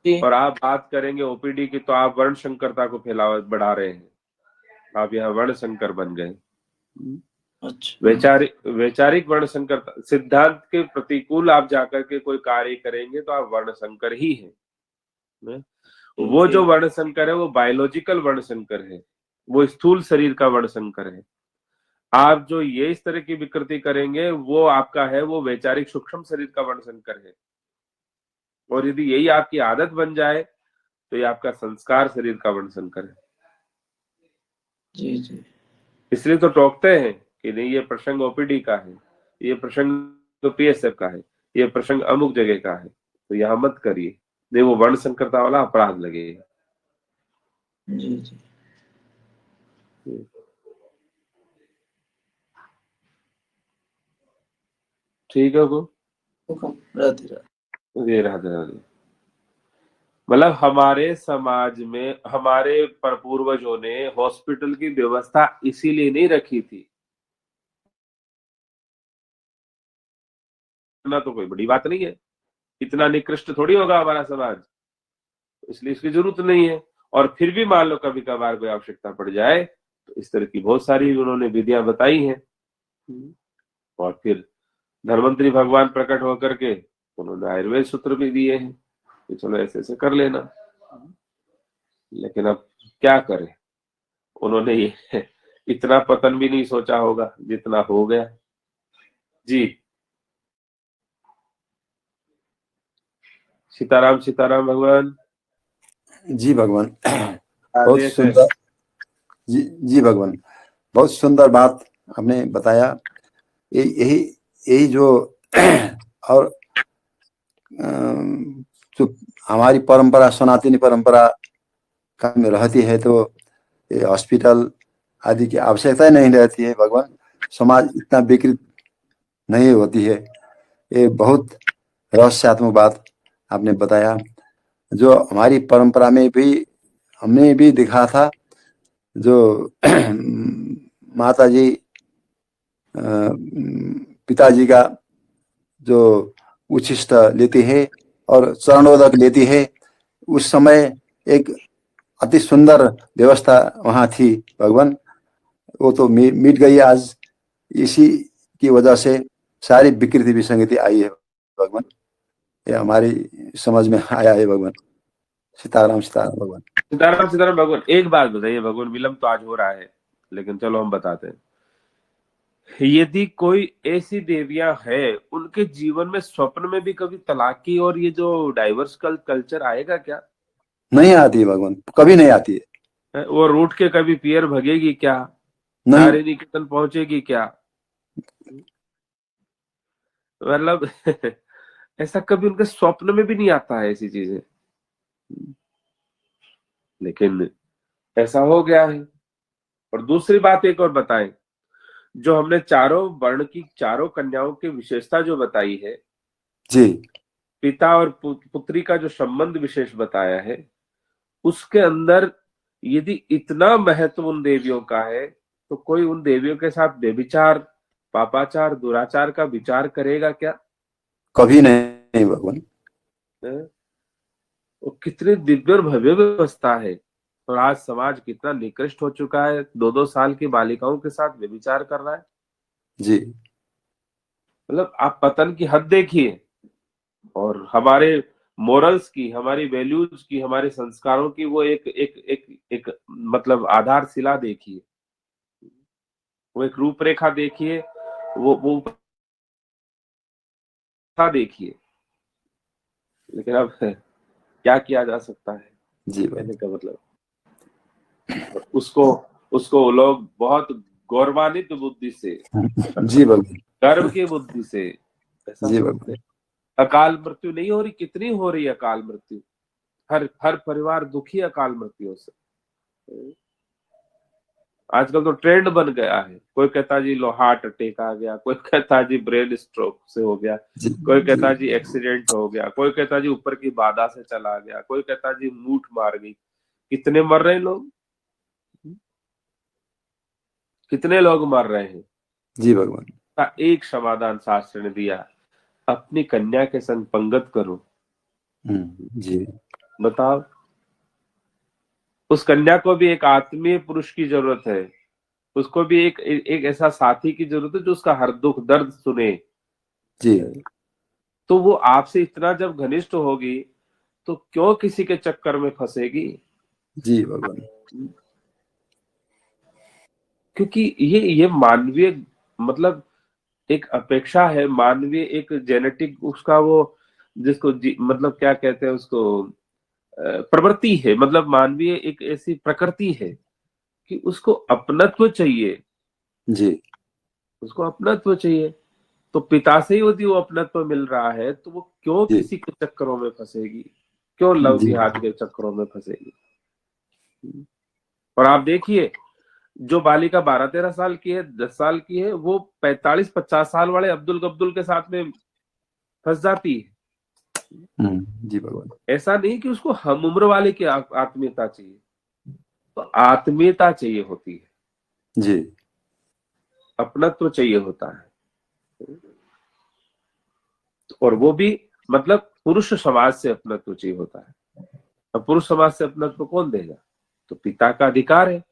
जी और आप बात करेंगे ओपीडी की, तो आप वर्ण संकरता को फैलावा बढ़ा रहे हैं, आप यहाँ वर्ण संकर बन गए। अच्छा। वैचारिक वैचारिक वर्ण संकर, सिद्धांत के प्रतिकूल आप जाकर के कोई कार्य करेंगे तो आप वर्ण संकर ही हैं। वो जो वर्ण संकर है वो बायोलॉजिकल वर्ण संकर है, वो स्थूल शरीर का वर्ण संकर है। आप जो ये इस तरह की विकृति करेंगे वो आपका है वो वैचारिक सूक्ष्म शरीर का वर्ण संकर है। और यदि यही आपकी आदत बन जाए तो ये आपका संस्कार शरीर का वर्ण संकर है। जी जी इसलिए तो टोकते हैं कि नहीं ये प्रसंग ओपीडी का है, ये प्रसंग तो पीएसएफ का है, ये प्रसंग अमुक जगह का है, तो यहां मत करिए, नहीं वो वर्ण संकरता वाला अपराध लगेगा। जी जी। ठीक है को राधे राधे। ये राधे राधे। मतलब हमारे समाज में हमारे पूर्वजों ने हॉस्पिटल की व्यवस्था इसीलिए नहीं रखी थी, ना तो कोई बड़ी बात नहीं है, इतना निकृष्ट थोड़ी होगा हमारा समाज, इसलिए इसकी जरूरत नहीं है। और फिर भी मान लो कभी कभार कोई आवश्यकता पड़ जाए तो इस तरह की बहुत सारी उन्होंने विधियां बताई हैं। और फिर धन्वंतरी भगवान प्रकट होकर के उन्होंने आयुर्वेद सूत्र भी दिए हैं कि चलो ऐसे ऐसे कर लेना। लेकिन अब क्या करें, उन्होंने ये इतना पतन भी नहीं सोचा होगा जितना हो गया। जी सीताराम सीताराम भगवान। जी भगवान, बहुत आदेश है। सुंदर। जी जी भगवान, बहुत सुंदर बात आपने बताया। यही यही जो और जो हमारी परंपरा, सनातनी परंपरा का में रहती है तो ये हॉस्पिटल आदि की आवश्यकता नहीं रहती है भगवान, समाज इतना विकृत नहीं होती है। ये बहुत रहस्यात्मक बात आपने बताया, जो हमारी परंपरा में भी हमने भी देखा था। जो माता जी पिताजी का जो उच्छिष्ट लेती है और चरणोदक लेती है, उस समय एक अति सुंदर व्यवस्था वहाँ थी भगवान, वो तो मिट गई आज। इसी की वजह से सारी विकृति विसंगति आई है भगवान, ये हमारी समझ में आया है भगवान। सीताराम सीताराम भगवान। सीताराम सीताराम भगवान। एक बात बताइए भगवान, विलम्ब तो आज हो रहा है लेकिन चलो हम बताते हैं। यदि कोई ऐसी देवियां हैं उनके जीवन में स्वप्न में भी कभी तलाकी और ये जो डाइवर्स कल्चर आएगा क्या? नहीं आती है भगवान, कभी नहीं आती है। वो रूठ के कभी पियर भगेगी क्या? नहीं। नारी निकेतन पहुंचेगी क्या? मतलब ऐसा कभी उनके स्वप्न में भी नहीं आता है ऐसी चीजें, लेकिन ऐसा हो गया है। और दूसरी बात एक और बताएं, जो हमने चारों वर्ण की चारों कन्याओं की विशेषता जो बताई है, जी पिता और पुत्री का जो संबंध विशेष बताया है, उसके अंदर यदि इतना महत्व उन देवियों का है तो कोई उन देवियों के साथ व्यभिचार, पापाचार, दुराचार का विचार करेगा क्या? कभी नहीं भगवान। हैं? वो कितनी दिव्य और भव्य व्यवस्था है, और आज समाज कितना निकृष्ट हो चुका है, 2-2 साल की बालिकाओं के साथ व्यभिचार कर रहा है। जी मतलब आप पतन की हद देखिए और हमारे मोरल्स की, हमारी वैल्यूज की, हमारे संस्कारों की वो एक मतलब आधारशिला देखिए, वो एक रूपरेखा देखिए, वो देखिए। लेकिन अब क्या किया जा सकता है, जी कहने का मतलब उसको उसको लोग बहुत गौरवान्वित बुद्धि से, जी भगवान। गर्व की बुद्धि से ऐसा जी सोचते भगवान। हैं। अकाल मृत्यु नहीं हो रही, कितनी हो रही है अकाल मृत्यु, हर हर परिवार दुखी है अकाल मृत्यु से। आजकल तो ट्रेंड बन गया है, कोई कहता जी लो हार्ट अटैक आ गया, कोई कहता जी ब्रेन स्ट्रोक से हो गया, जी कोई जी कहता जी एक्सीडेंट हो गया, कोई कहता जी ऊपर की बाधा से चला गया, कोई कहता जी मूठ मार गई। कितने मर रहे हैं लोग, कितने लोग मर रहे हैं। जी भगवान। का एक समाधान शास्त्र ने दिया, अपनी कन्या के संग पंगत करो। जी बताओ, उस कन्या को भी एक आत्मीय पुरुष की जरूरत है, उसको भी एक ऐसा साथी की जरूरत है जो उसका हर दुख दर्द सुने। जी तो वो आपसे इतना जब घनिष्ठ होगी तो क्यों किसी के चक्कर में फंसेगी। जी भगवान। क्योंकि ये मानवीय मतलब एक अपेक्षा है, मानवीय एक जेनेटिक उसका वो जिसको मतलब क्या कहते हैं उसको, प्रवृत्ति है, मतलब मानवीय एक ऐसी प्रकृति है कि उसको अपनत्व चाहिए, जी उसको अपनत्व चाहिए। तो पिता से ही यदि वो अपनत्व मिल रहा है तो वो क्यों जी किसी के चक्करों में फंसेगी, क्यों लव जी जिहाद के चक्करों में फंसेगी। और आप देखिए, जो बालिका 12-13 साल की है, 10 साल की है, वो 45-50 साल वाले अब्दुल गब्दुल के साथ में फंस जाती है। जी भगवान। ऐसा नहीं कि उसको हम उम्र वाले की आत्मीयता चाहिए, तो आत्मीयता चाहिए होती है, जी अपनत्व चाहिए होता है। और वो भी मतलब पुरुष समाज से अपनत्व चाहिए होता है। अब पुरुष समाज से अपनत्व कौन देगा, तो पिता का अधिकार है।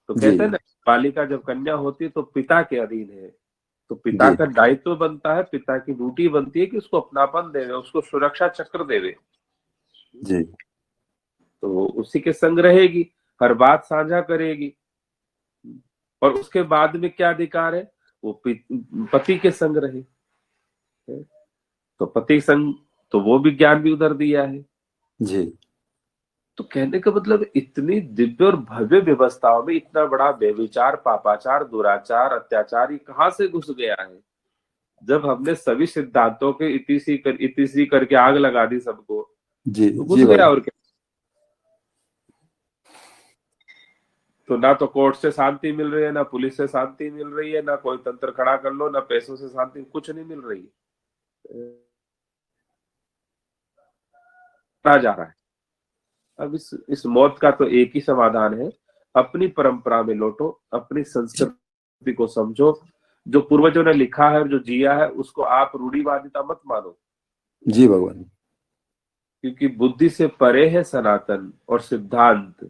तो जी कहते हैं ना, बालिका जब कन्या होती है तो पिता के अधीन है, तो पिता जी का दायित्व बनता है, पिता की ड्यूटी बनती है कि उसको अपनापन देवे, उसको सुरक्षा चक्र देवे। जी तो उसी के संग रहेगी, हर बात साझा करेगी। और उसके बाद में क्या अधिकार है, वो पति के संग रहे। तो पति संग, तो वो भी ज्ञान भी उधर दिया है। जी तो कहने का मतलब इतनी दिव्य और भव्य व्यवस्थाओं में इतना बड़ा व्यभिचार, पापाचार, दुराचार, अत्याचार ये कहाँ से घुस गया है, जब हमने सभी सिद्धांतों के इतिसी करके आग लगा दी सबको, जी तो घुस जी गया। भगवान। और क्या, तो ना तो कोर्ट से शांति मिल रही है, ना पुलिस से शांति मिल रही है, ना कोई तंत्र खड़ा कर लो, ना पैसों से शांति, कुछ नहीं मिल रही है, जा रहा है। अब इस मौत का तो एक ही समाधान है, अपनी परंपरा में लौटो, अपनी संस्कृति को समझो, जो पूर्वजों ने लिखा है और जो जिया है उसको आप रूढ़िवादिता मत मानो। जी भगवान। क्योंकि बुद्धि से परे है सनातन और सिद्धांत।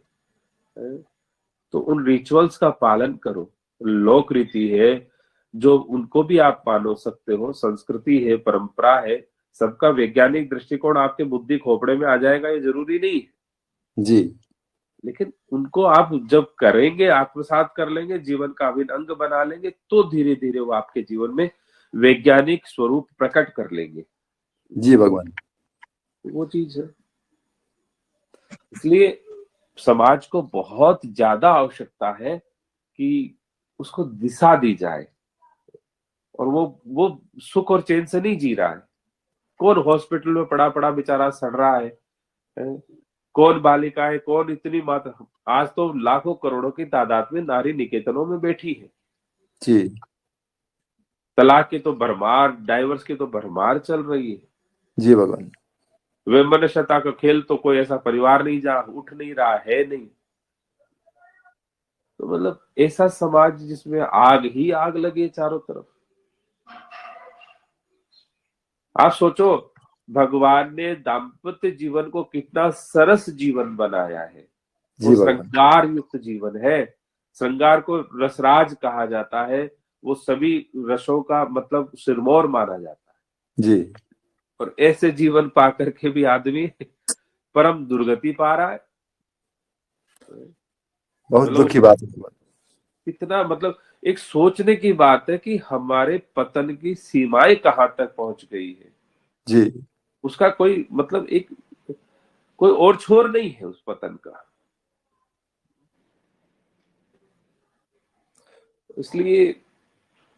तो उन रिचुअल्स का पालन करो, लोक रीति है जो उनको भी आप मानो सकते हो, संस्कृति है, परंपरा है। सबका वैज्ञानिक दृष्टिकोण आपके बुद्धि खोपड़े में आ जाएगा ये जरूरी नहीं है, जी लेकिन उनको आप जब करेंगे, आत्मसात कर लेंगे, जीवन का अभिन्न अंग बना लेंगे, तो धीरे धीरे वो आपके जीवन में वैज्ञानिक स्वरूप प्रकट कर लेंगे। जी भगवान। वो चीज है। इसलिए समाज को बहुत ज्यादा आवश्यकता है कि उसको दिशा दी जाए, और वो सुख और चैन से नहीं जी रहा है। कौन हॉस्पिटल में पड़ा पड़ा बेचारा सड़ रहा है, हैं? कौन बालिकाएं, कौन इतनी माता, आज तो लाखों करोड़ों की तादाद में नारी निकेतनों में बैठी है। जी तलाक की तो भरमार, डाइवर्स की तो भरमार चल रही है। जी भगवान। वैमनस्यता का खेल तो कोई ऐसा परिवार नहीं जहां उठ नहीं रहा है, नहीं। तो मतलब ऐसा समाज जिसमें आग ही आग लगे चारों तरफ। आप सोचो, भगवान ने दाम्पत्य जीवन को कितना सरस जीवन बनाया है, वो जी भगवान। श्रृंगार युक्त जीवन है। श्रृंगार को रसराज कहा जाता है, वो सभी रसों का मतलब सिरमौर माना जाता है। जी, और ऐसे जीवन पा करके भी आदमी परम दुर्गति पा रहा है। बहुत मतलब दुख की बात है। इतना मतलब एक सोचने की बात है कि हमारे पतन की सीमाएं कहाँ तक पहुंच गई है। जी, उसका कोई मतलब एक कोई और छोर नहीं है उस पतन का। इसलिए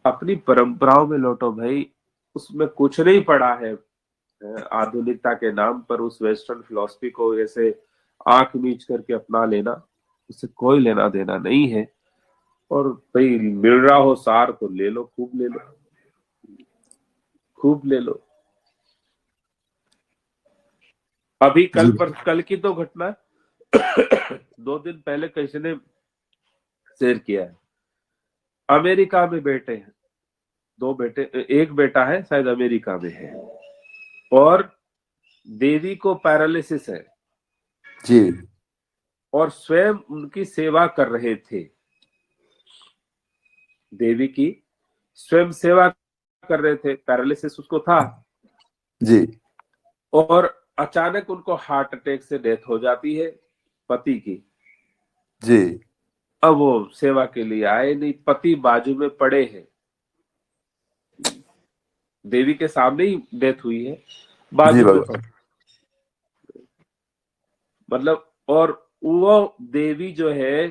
अपनी परंपराओं में लौटो भाई, उसमें कुछ नहीं पड़ा है। आधुनिकता के नाम पर उस वेस्टर्न फिलॉसफी को ऐसे आंख मीच करके अपना लेना, उससे कोई लेना देना नहीं है। और भाई मिल रहा हो सार तो ले लो, खूब ले लो, खूब ले लो। अभी जी, कल की तो घटना 2 दिन पहले किसी ने शेयर किया है। अमेरिका में बेटे हैं, 2 बेटे, एक बेटा है शायद अमेरिका में है, और देवी को पैरालिसिस है, जी, और स्वयं उनकी सेवा कर रहे थे। देवी की स्वयं सेवा कर रहे थे, पैरालिसिस उसको था, जी, और अचानक उनको हार्ट अटैक से डेथ हो जाती है पति की। जी, अब वो सेवा के लिए आए नहीं, पति बाजू में पड़े हैं, देवी के सामने ही डेथ हुई है, जी बाजू में भगवान। पड़े मतलब। और वो देवी जो है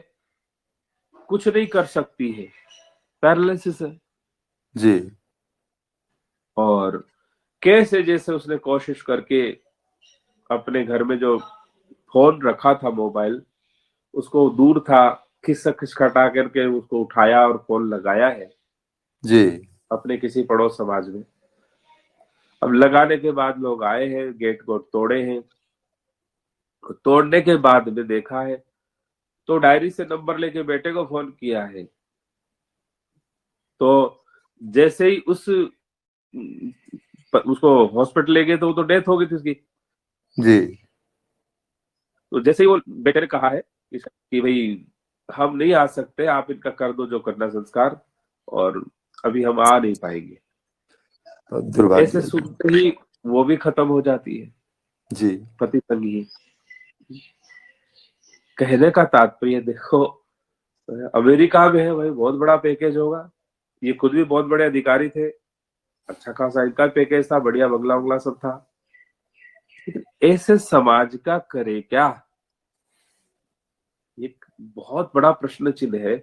कुछ नहीं कर सकती है, पैरालिसिस है। जी, और कैसे जैसे उसने कोशिश करके अपने घर में जो फोन रखा था मोबाइल, उसको दूर था, खिसखटा करके उसको उठाया और फोन लगाया है जी, अपने किसी पड़ोस समाज में। अब लगाने के बाद लोग आए हैं, गेट को तोड़े हैं, तोड़ने के बाद में देखा है तो डायरी से नंबर लेके बेटे को फोन किया है। तो जैसे ही उसको हॉस्पिटल ले गए तो वो तो डेथ हो गई थी उसकी। जी, तो जैसे ही वो बेटे ने कहा है कि भाई हम नहीं आ सकते, आप इनका कर दो जो करना संस्कार, और अभी हम आ नहीं पाएंगे। तो ऐसे दुर्भाग्य। सुनते ही वो भी खत्म हो जाती है, जी, पति संगी। कहने का तात्पर्य देखो, अमेरिका में है भाई, बहुत बड़ा पैकेज होगा, ये खुद भी बहुत बड़े अधिकारी थे, अच्छा खासा इनका पैकेज था, बढ़िया बंगला उंगला सब था। लेकिन ऐसे समाज का करे क्या, एक बहुत बड़ा प्रश्न चिन्ह है।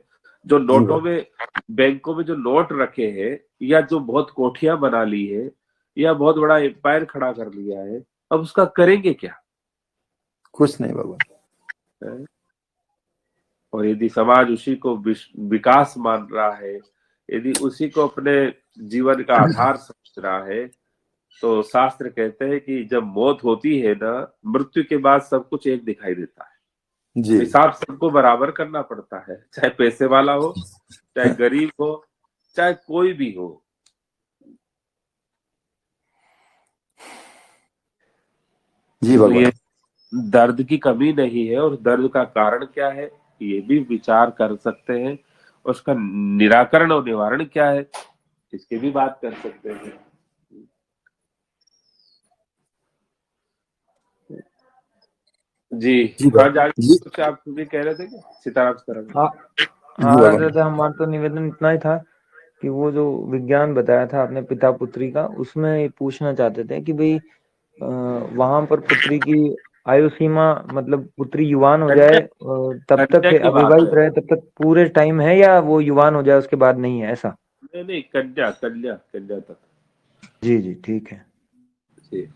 जो जी नोटों भगवान। में, बैंकों में जो नोट रखे हैं, या जो बहुत कोठियां बना ली है, या बहुत बड़ा एम्पायर खड़ा कर लिया है, अब उसका करेंगे क्या? कुछ नहीं भगवान। और यदि समाज उसी को विकास मान रहा है, यदि उसी को अपने जीवन का आधार समझ रहा है, तो शास्त्र कहते हैं कि जब मौत होती है ना, मृत्यु के बाद सब कुछ एक दिखाई देता है। जी, हिसाब सबको बराबर करना पड़ता है, चाहे पैसे वाला हो, चाहे गरीब हो, चाहे कोई भी हो। जी तो ये भगवान। दर्द की कमी नहीं है, और दर्द का कारण क्या है ये भी विचार कर सकते हैं, उसका निराकरण और निवारण क्या है इसकी भी बात कर सकते हैं। जी। जी हाँ, भगवान। जान जी, कुछ आप भी कह रहे थे क्या? सीताराम सीताराम। हाँ जी हाँ भगवान। दादा, हमारा तो निवेदन इतना ही था कि वो जो विज्ञान बताया था आपने पिता पुत्री का, उसमें ये पूछना चाहते थे कि भाई वहां पर पुत्री की आयु सीमा, मतलब पुत्री युवान हो जाए कन्या, तब तक कन्या की बात अविवाहित है। रहे तब तक पूरे टाइम है, या वो युवान हो जाए उसके बाद नहीं है ऐसा? नहीं नहीं, कन्या कन्या कन्या तक। जी जी ठीक है। जी।